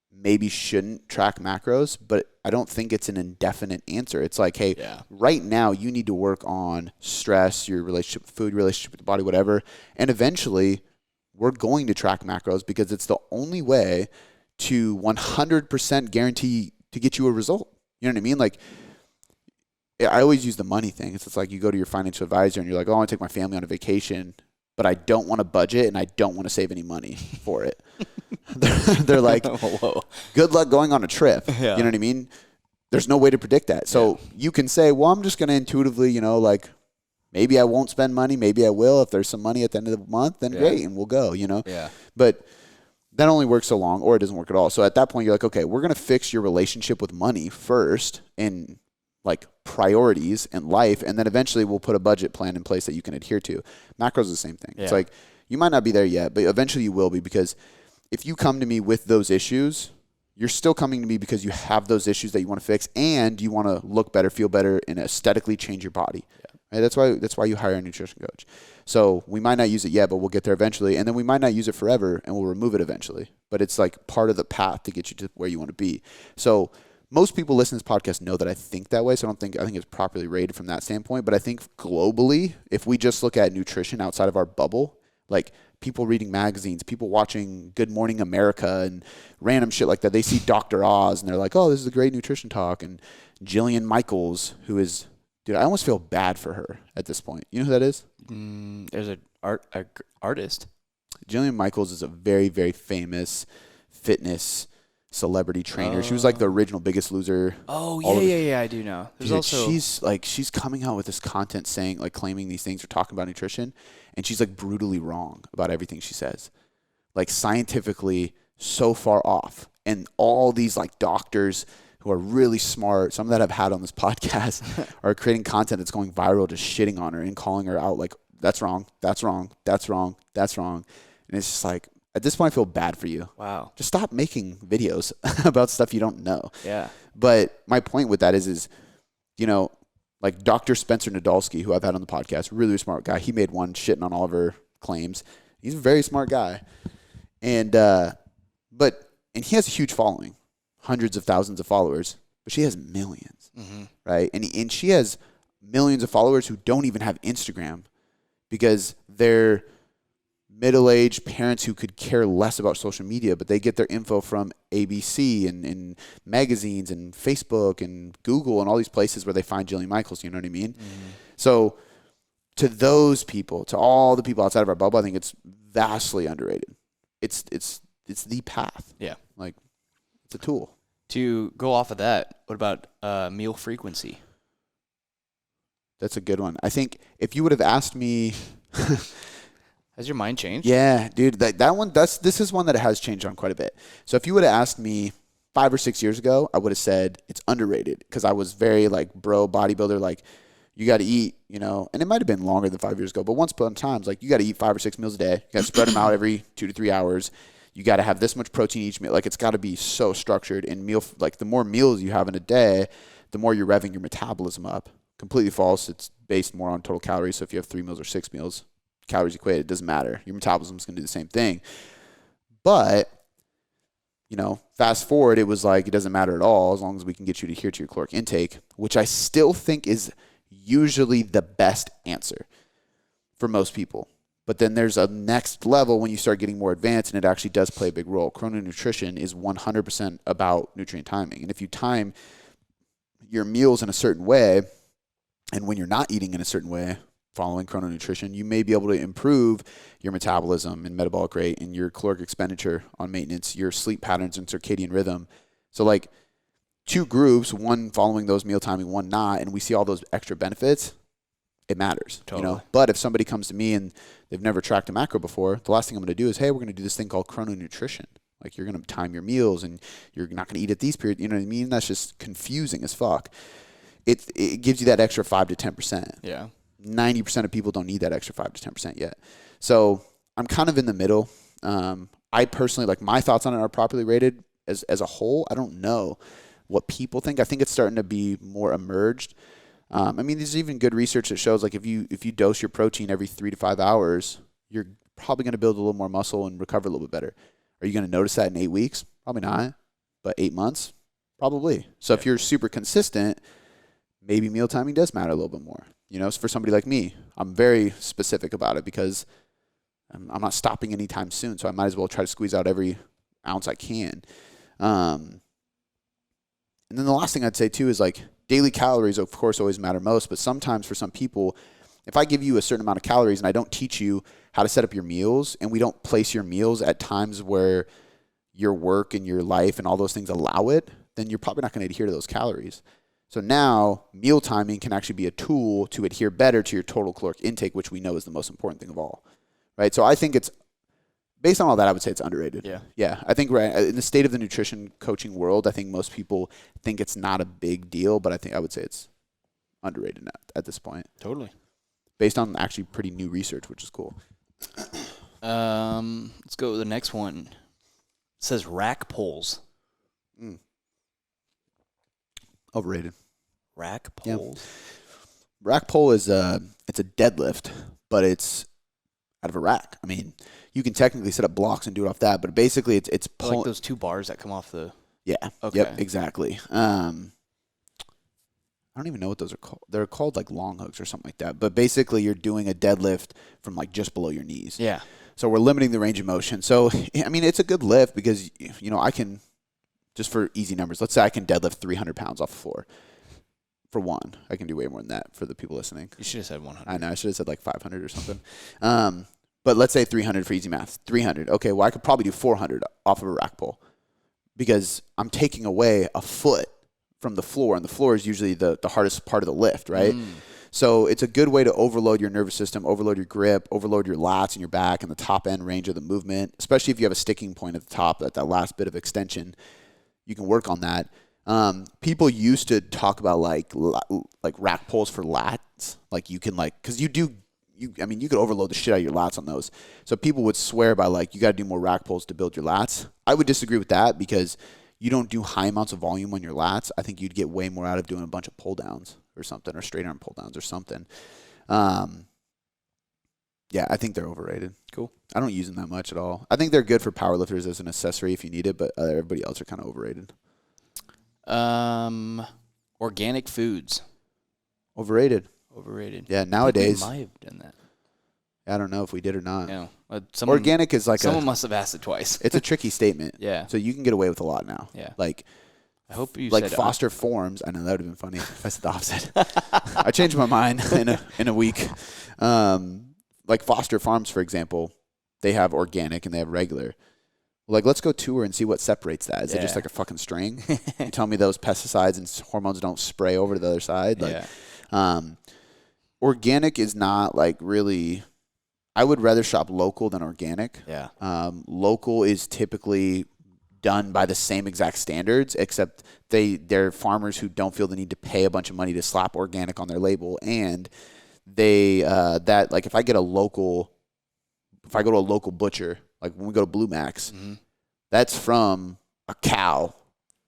maybe shouldn't track macros, but I don't think it's an indefinite answer. It's like, hey, right now you need to work on stress, your relationship with food, relationship with the body, whatever. And eventually we're going to track macros because it's the only way to 100% guarantee to get you a result. You know what I mean? Like, I always use the money thing. It's like you go to your financial advisor and you're like, oh, I want to take my family on a vacation, but I don't want to budget and I don't want to save any money for it. They're like, whoa. Good luck going on a trip. Yeah. You know what I mean? There's no way to predict that. So you can say, well, I'm just going to intuitively, like maybe I won't spend money. Maybe I will. If there's some money at the end of the month, then great. And we'll go, Yeah. But that only works so long, or it doesn't work at all. So at that point, you're like, okay, we're going to fix your relationship with money first and like priorities in life, and then eventually we'll put a budget plan in place that you can adhere to. Macros is the same thing. Yeah. It's like you might not be there yet, but eventually you will be, because if you come to me with those issues, you're still coming to me because you have those issues that you want to fix, and you want to look better, feel better, and aesthetically change your body. Yeah. Right? That's why you hire a nutrition coach. So we might not use it yet, but we'll get there eventually, and then we might not use it forever, and we'll remove it eventually. But it's like part of the path to get you to where you want to be. So most people listening to this podcast know that I think that way, so I think it's properly rated from that standpoint. But I think globally, if we just look at nutrition outside of our bubble, like people reading magazines, people watching Good Morning America and random shit like that, they see Dr. Oz and they're like, oh, this is a great nutrition talk. And Jillian Michaels, who is, dude, I almost feel bad for her at this point. You know who that is? There's an artist. Jillian Michaels is a very, very famous fitness celebrity trainer. She was like the original Biggest Loser. Oh, yeah, I do know. There's Dude, also she's coming out with this content saying, like, claiming these things or talking about nutrition, and she's like brutally wrong about everything she says. Like, scientifically so far off. And all these like doctors who are really smart, some that I've had on this podcast, are creating content that's going viral, just shitting on her and calling her out like, that's wrong, that's wrong, that's wrong, that's wrong. And it's just like, at this point, I feel bad for you. wow. Just stop making videos about stuff you don't know. Yeah. But my point with that is, you know, like Dr. Spencer Nadolsky, who I've had on the podcast, really smart guy. He made one shitting on all of her claims. He's a very smart guy. And he has a huge following, hundreds of thousands of followers, but she has millions, right? And she has millions of followers who don't even have Instagram because they're middle-aged parents who could care less about social media, but they get their info from ABC and magazines and Facebook and Google and all these places where they find Jillian Michaels, you know what I mean? So to those people, to all the people outside of our bubble, I think it's vastly underrated. It's the path. Yeah. Like, it's a tool. To go off of that, what about meal frequency? That's a good one. I think if you would have asked me... Has your mind changed? Yeah, dude. That one, this is one that has changed on quite a bit. So if you would have asked me 5 or 6 years ago, I would have said it's underrated because I was very like bro bodybuilder, like you got to eat, you know, and it might have been longer than 5 years ago, but once upon times, like you got to eat 5 or 6 meals a day. You got to spread them out every 2 to 3 hours. You got to have this much protein each meal. Like it's got to be so structured. And like the more meals you have in a day, the more you're revving your metabolism up. Completely false. It's based more on total calories. So if you have 3 meals or 6 meals, calories equate, it doesn't matter. Your metabolism is going to do the same thing. But, you know, fast forward, it was like it doesn't matter at all as long as we can get you to adhere to your caloric intake, which I still think is usually the best answer for most people. But then there's a next level when you start getting more advanced, and it actually does play a big role. Chrononutrition is 100% about nutrient timing. And if you time your meals in a certain way, and when you're not eating in a certain way, following chrononutrition, you may be able to improve your metabolism and metabolic rate and your caloric expenditure on maintenance, your sleep patterns and circadian rhythm. So like 2 groups, one following those meal timing, one not, and we see all those extra benefits, it matters. Totally. You know. But if somebody comes to me and they've never tracked a macro before, the last thing I'm going to do is, hey, we're going to do this thing called chrononutrition. Like you're going to time your meals and you're not going to eat at these periods. You know what I mean? That's just confusing as fuck. It gives you that extra 5 to 10%. Yeah. 90% of people don't need that extra 5 to 10% yet. So I'm kind of in the middle. I personally, like my thoughts on it are properly rated as a whole. I don't know what people think. I think it's starting to be more emerged. I mean, there's even good research that shows like if you dose your protein every 3 to 5 hours, you're probably going to build a little more muscle and recover a little bit better. Are you going to notice that in 8 weeks? Probably not. But 8 months? Probably. So if you're super consistent, maybe meal timing does matter a little bit more. You know, for somebody like me, I'm very specific about it because I'm not stopping anytime soon. So I might as well try to squeeze out every ounce I can. And then the last thing I'd say too is like daily calories, of course, always matter most. But sometimes for some people, if I give you a certain amount of calories and I don't teach you how to set up your meals and we don't place your meals at times where your work and your life and all those things allow it, then you're probably not going to adhere to those calories. So now meal timing can actually be a tool to adhere better to your total caloric intake, which we know is the most important thing of all, right? So I think it's, based on all that, I would say it's underrated. Yeah. Yeah. I think right in the state of the nutrition coaching world, I think most people think it's not a big deal, but I would say it's underrated at this point. Totally. Based on actually pretty new research, which is cool. Let's go to the next one. It says rack pulls. Overrated. Rack pulls. Yeah. Rack pull is it's a deadlift, but it's out of a rack. I mean, you can technically set up blocks and do it off that, but basically it's pulling. Like those 2 bars that come off the. Yeah. Okay. Yep. Exactly. I don't even know what those are called. They're called like long hooks or something like that. But basically, you're doing a deadlift from like just below your knees. Yeah. So we're limiting the range of motion. So I mean, it's a good lift because you know I can. Just for easy numbers, let's say I can deadlift 300 pounds off the floor. For one, I can do way more than that for the people listening. You should have said 100. I know, I should have said like 500 or something. But let's say 300 for easy math. 300. Okay, well, I could probably do 400 off of a rack pull. because I'm taking away a foot from the floor, and the floor is usually the hardest part of the lift, right? So it's a good way to overload your nervous system, overload your grip, overload your lats and your back and the top end range of the movement, especially if you have a sticking point at the top, at that last bit of extension. You can work on that. People used to talk about like rack pulls for lats. Like you can because you could overload the shit out of your lats on those. So people would swear by like, you got to do more rack pulls to build your lats. I would disagree with that because you don't do high amounts of volume on your lats. I think you'd get way more out of doing a bunch of pull downs or something, or straight arm pull downs or something. Yeah, I think they're overrated. Cool. I don't use them that much at all. I think they're good for powerlifters as an accessory if you need it, but everybody else are kind of overrated. Organic foods. Overrated. Yeah, nowadays. I think we might have done that. I don't know if we did or not. Yeah. Organic is like someone must have asked it twice. It's a tricky statement. Yeah. So you can get away with a lot now. Yeah. Like, I hope you like said Foster Forms. I know that would have been funny if I said the opposite. I changed my mind in a week. Like Foster Farms, for example, they have organic and they have regular. Like, let's go tour and see what separates that. Is it just like a fucking string? You tell me those pesticides and hormones don't spray over to the other side? Like, organic is not like really. I would rather shop local than organic. Yeah. Local is typically done by the same exact standards, except they're farmers who don't feel the need to pay a bunch of money to slap organic on their label, and they like if I go to a local butcher, like when we go to Blue Max, that's from a cow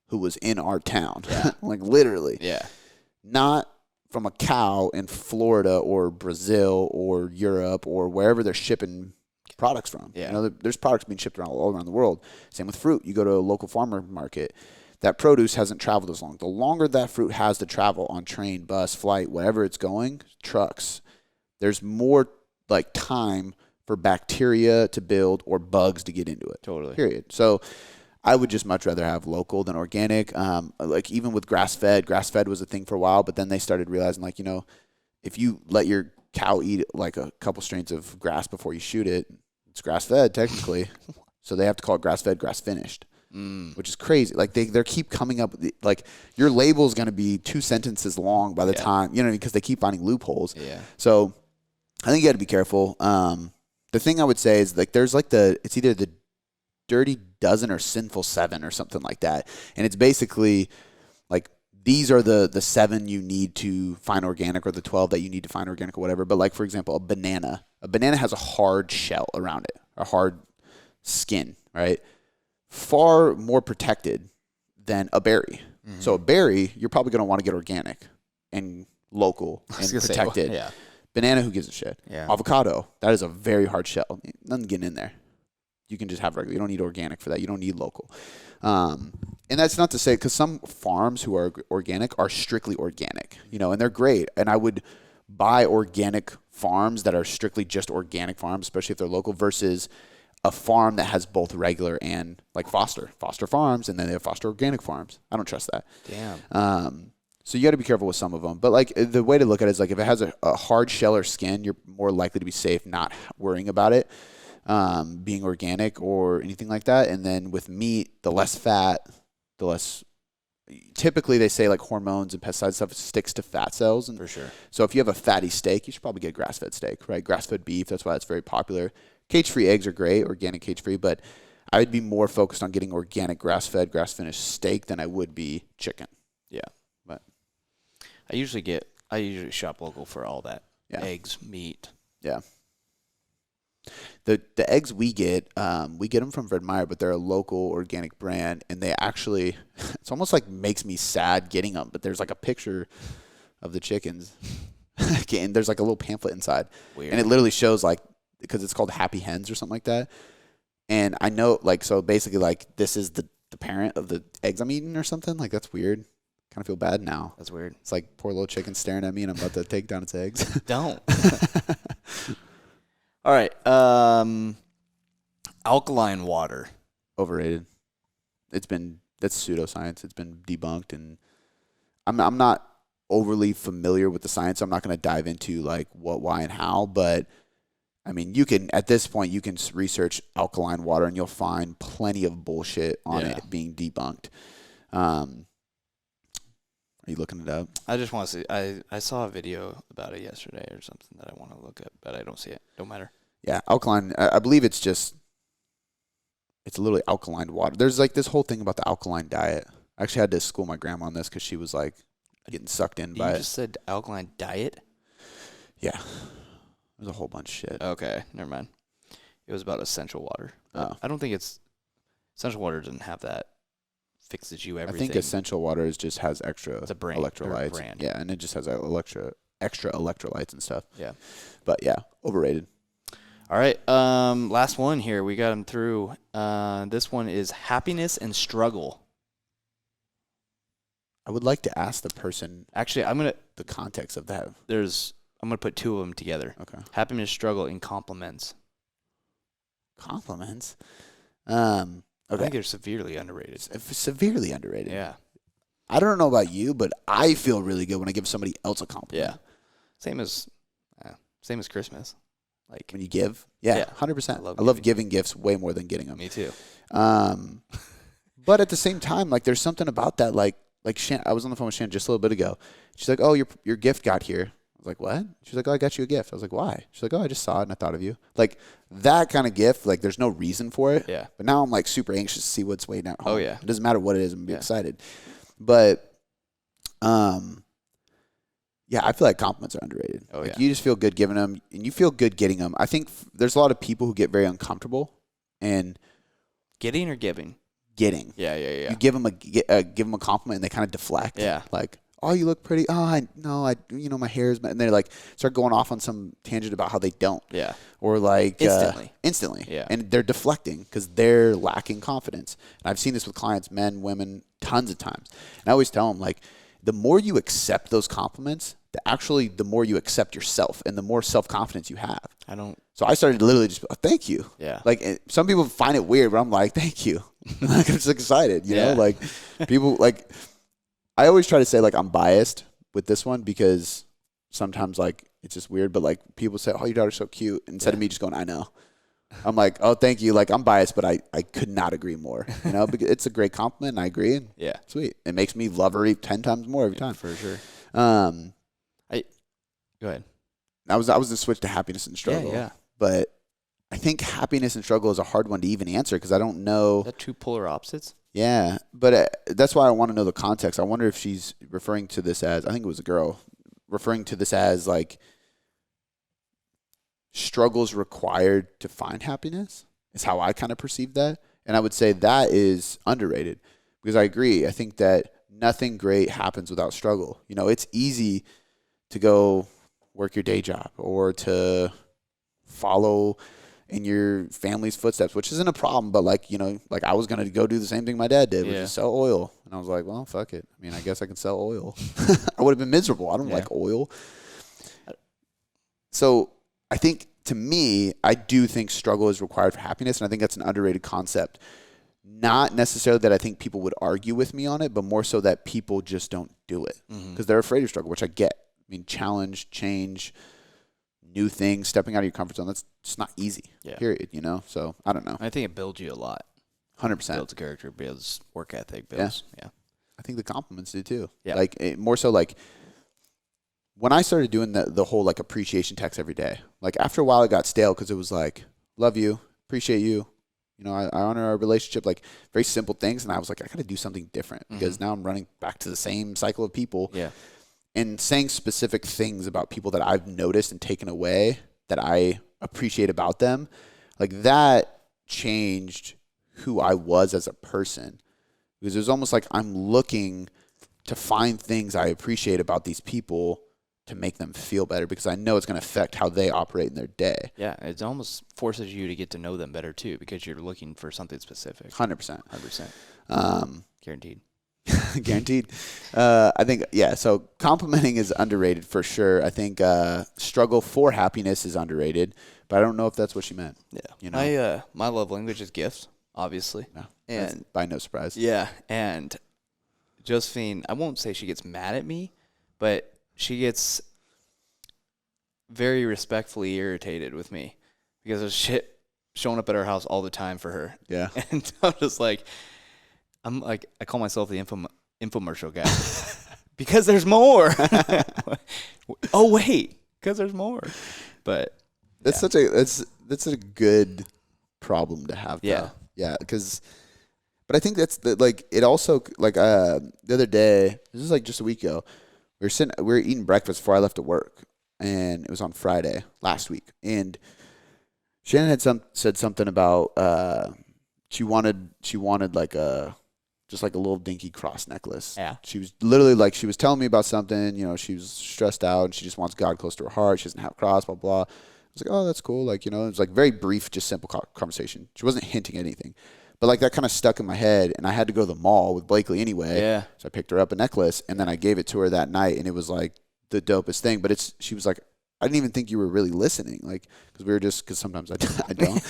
who was in our town. Yeah. Like literally. Yeah. Not from a cow in Florida or Brazil or Europe or wherever they're shipping products from. Yeah. You know, there's products being shipped all around the world. Same with fruit. You go to a local farmer market, that produce hasn't traveled as long. The longer that fruit has to travel on train, bus, flight, wherever it's going, trucks, there's more like time for bacteria to build or bugs to get into it. Totally. Period. So I would just much rather have local than organic. Like even with grass-fed was a thing for a while, but then they started realizing like, you know, if you let your cow eat like a couple strains of grass before you shoot it, it's grass-fed technically. So they have to call it grass-fed, grass-finished, which is crazy. Like they keep coming up with like your label is going to be 2 sentences long by the time, you know, because they keep finding loopholes. Yeah. So I think you got to be careful. The thing I would say is like there's like it's either the Dirty Dozen or Sinful 7 or something like that. And it's basically like these are the 7 you need to find organic or the 12 that you need to find organic or whatever. But like, for example, a banana has a hard shell around it, a hard skin, right? Far more protected than a berry. Mm-hmm. So a berry, you're probably going to want to get organic and local and protected. Yeah. Banana, who gives a shit? Yeah. Avocado, that is a very hard shell. Nothing getting in there. You can just have regular. You don't need organic for that. You don't need local. And that's not to say, because some farms who are organic are strictly organic, you know, and they're great. And I would buy organic farms that are strictly just organic farms, especially if they're local, versus a farm that has both regular and like Foster Farms, and then they have Foster Organic Farms. I don't trust that. Damn. So you got to be careful with some of them. But like the way to look at it is like if it has a hard shell or skin, you're more likely to be safe not worrying about it being organic or anything like that. And then with meat, the less fat, the less typically they say like hormones and pesticide stuff sticks to fat cells. And for sure. So if you have a fatty steak, you should probably get grass-fed steak, right? Grass-fed beef, that's why it's very popular. Cage-free eggs are great, organic cage-free, but I would be more focused on getting organic grass-fed, grass-finished steak than I would be chicken. Yeah. But I usually shop local for all that. Yeah. Eggs, meat. Yeah. The eggs we get them from Fred Meyer, but they're a local organic brand, and they actually, it's almost like makes me sad getting them, but there's like a picture of the chickens. And there's like a little pamphlet inside. Weird. And it literally shows like, because it's called Happy Hens or something like that. And I know like, so basically like this is the parent of the eggs I'm eating or something. Like that's weird. Kind of feel bad now. That's weird. It's like poor little chicken staring at me and I'm about to take down its eggs. Don't. All right. Alkaline water. Overrated. That's pseudoscience. It's been debunked, and I'm not overly familiar with the science. So I'm not going to dive into like what, why, and how, but I mean, at this point, you can research alkaline water and you'll find plenty of bullshit on it being debunked. Are you looking it up? I just want to see. I saw a video about it yesterday or something that I want to look at, but I don't see it. Don't matter. Yeah, alkaline. I believe it's literally alkaline water. There's like this whole thing about the alkaline diet. I actually had to school my grandma on this because she was like getting sucked in by it. You just said alkaline diet? Yeah. There's a whole bunch of shit. Okay, never mind. It was about essential water. I don't think essential water doesn't have that. Fixes you everything. I think essential water just has extra electrolytes. Brand. Yeah, and it just has extra electrolytes and stuff. Yeah. But yeah, overrated. All right, last one here. We got them through. This one is happiness and struggle. I would like to ask the person. Actually, the context of that. I'm gonna put two of them together. Okay. Happiness, struggle, and compliments. Compliments. Okay. I Okay. think they're severely underrated. Severely underrated. Yeah. I don't know about you, but I feel really good when I give somebody else a compliment. Yeah. Same as Christmas. Like When you give. Yeah. 100%. I love giving gifts way more than getting them. Me too. But at the same time, like there's something about that. Like I was on the phone with Shan just a little bit ago. She's like, "Oh, your gift got here." I was like, "What?" She's like, "Oh, I got you a gift." I was like, "Why?" She's like, "Oh, I just saw it and I thought of you." Like that kind of gift, like there's no reason for it. Yeah. But now I'm like super anxious to see what's waiting at home. Oh yeah. It doesn't matter what it is, I'm gonna be excited. But yeah, I feel like compliments are underrated. Oh like yeah. You just feel good giving them, and you feel good getting them. I think there's a lot of people who get very uncomfortable and Getting or giving? getting. Yeah. You give them a compliment and they kind of deflect. Yeah. Like, "Oh, you look pretty." "Oh, my hair is," and they're like start going off on some tangent about how they don't. Yeah. Or like instantly. Yeah. And they're deflecting because they're lacking confidence. And I've seen this with clients, men, women, tons of times. And I always tell them, like, the more you accept those compliments, the more you accept yourself and the more self-confidence you have. So I started literally just, "Oh, thank you." Yeah. Like some people find it weird, but I'm like, "Thank you." Like I'm just excited, you know? Like people like, I always try to say like I'm biased with this one because sometimes like it's just weird, but like people say, "Oh, your daughter's so cute." Instead of me just going, "I know." I'm like, "Oh, thank you." Like I'm biased, but I could not agree more, you know, because it's a great compliment and I agree. And Yeah. sweet. It makes me love her 10 times more every time. For sure. Go ahead. I was going to switch to happiness and struggle. Yeah. But I think happiness and struggle is a hard one to even answer because I don't know. Is that two polar opposites? Yeah, but that's why I want to know the context. I wonder if she's referring to this as, I think it was a girl, referring to this as like struggles required to find happiness is how I kind of perceive that. And I would say that is underrated because I agree. I think that nothing great happens without struggle. You know, it's easy to go work your day job or to follow in your family's footsteps, which isn't a problem, but like, you know, like I was going to go do the same thing my dad did, which is sell oil. And I was like, well, fuck it. I mean, I guess I can sell oil. I would have been miserable. I don't like oil. So I think to me, I do think struggle is required for happiness. And I think that's an underrated concept. Not necessarily that I think people would argue with me on it, but more so that people just don't do it because they're afraid of struggle, which I get. I mean, challenge, change, new things, stepping out of your comfort zone, that's just not easy, period, you know? So, I don't know. I think it builds you a lot. 100%. Builds character, builds work ethic, builds, yeah. I think the compliments do too. Yeah. Like, more so like, when I started doing the whole, like, appreciation text every day, like, after a while it got stale because it was like, love you, appreciate you, you know, I honor our relationship, like, very simple things, and I was like, I got to do something different because now I'm running back to the same cycle of people. Yeah. And saying specific things about people that I've noticed and taken away that I appreciate about them, like that changed who I was as a person. Because it was almost like I'm looking to find things I appreciate about these people to make them feel better because I know it's going to affect how they operate in their day. Yeah, it almost forces you to get to know them better too because you're looking for something specific. 100%. 100%. Guaranteed. Guaranteed. I think, so complimenting is underrated for sure. I think struggle for happiness is underrated, but I don't know if that's what she meant. Yeah. You know? My love language is gifts, obviously. No, and by no surprise. Yeah, and Josephine, I won't say she gets mad at me, but she gets very respectfully irritated with me because there's shit showing up at our house all the time for her. Yeah. And I'm just like, I call myself the infomercial guy because there's more. Oh wait, because there's more. But that's such a good problem to have. Yeah. Yeah. But I think that's it also the other day, this is like just a week ago, we were eating breakfast before I left to work, and it was on Friday last week, and Shannon had said something about she wanted like just like a little dinky cross necklace. Yeah. She was literally she was telling me about something, she was stressed out and she just wants God close to her heart. She doesn't have a cross, blah, blah. I was like, oh, that's cool. It was very brief, just simple conversation. She wasn't hinting at anything. But that kind of stuck in my head, and I had to go to the mall with Blakely anyway. Yeah. So I picked her up a necklace, and then I gave it to her that night, and it was the dopest thing. But she was like, I didn't even think you were really listening, because sometimes I don't.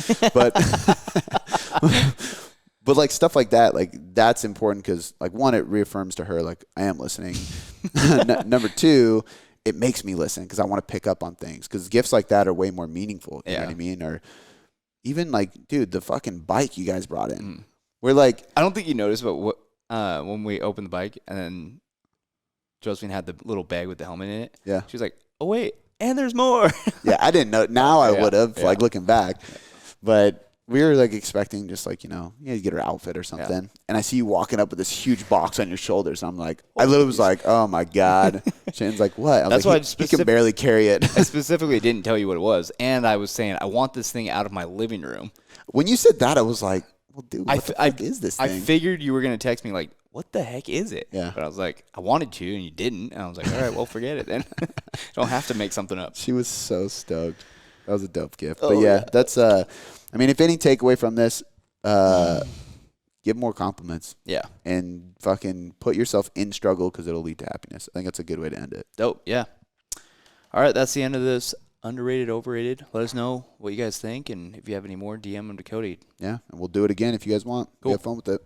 But stuff like that, that's important because one, it reaffirms to her I am listening. Number two, it makes me listen because I want to pick up on things because gifts like that are way more meaningful. You know what I mean? Or even dude, the fucking bike you guys brought in. We're I don't think you noticed, but when we opened the bike and then Josephine had the little bag with the helmet in it. Yeah. She was like, oh wait, and there's more. Yeah, I didn't know. Now I would have looking back, but we were expecting just get her outfit or something. Yeah. And I see you walking up with this huge box on your shoulders. And I'm I literally was oh my God. Shannon's what? That's why he can barely carry it. I specifically didn't tell you what it was. And I was saying, I want this thing out of my living room. When you said that, I was well, dude, what the fuck is this thing? I figured you were going to text me what the heck is it? Yeah. But I was I wanted to, and you didn't. And I was all right, well, forget it then. Don't have to make something up. She was so stoked. That was a dope gift. But yeah, that's if any takeaway from this, give more compliments. Yeah. And fucking put yourself in struggle because it'll lead to happiness. I think that's a good way to end it. Dope. Yeah. All right. That's the end of this underrated, overrated. Let us know what you guys think. And if you have any more, DM them to Cody. Yeah. And we'll do it again if you guys want. Cool. Have fun with it.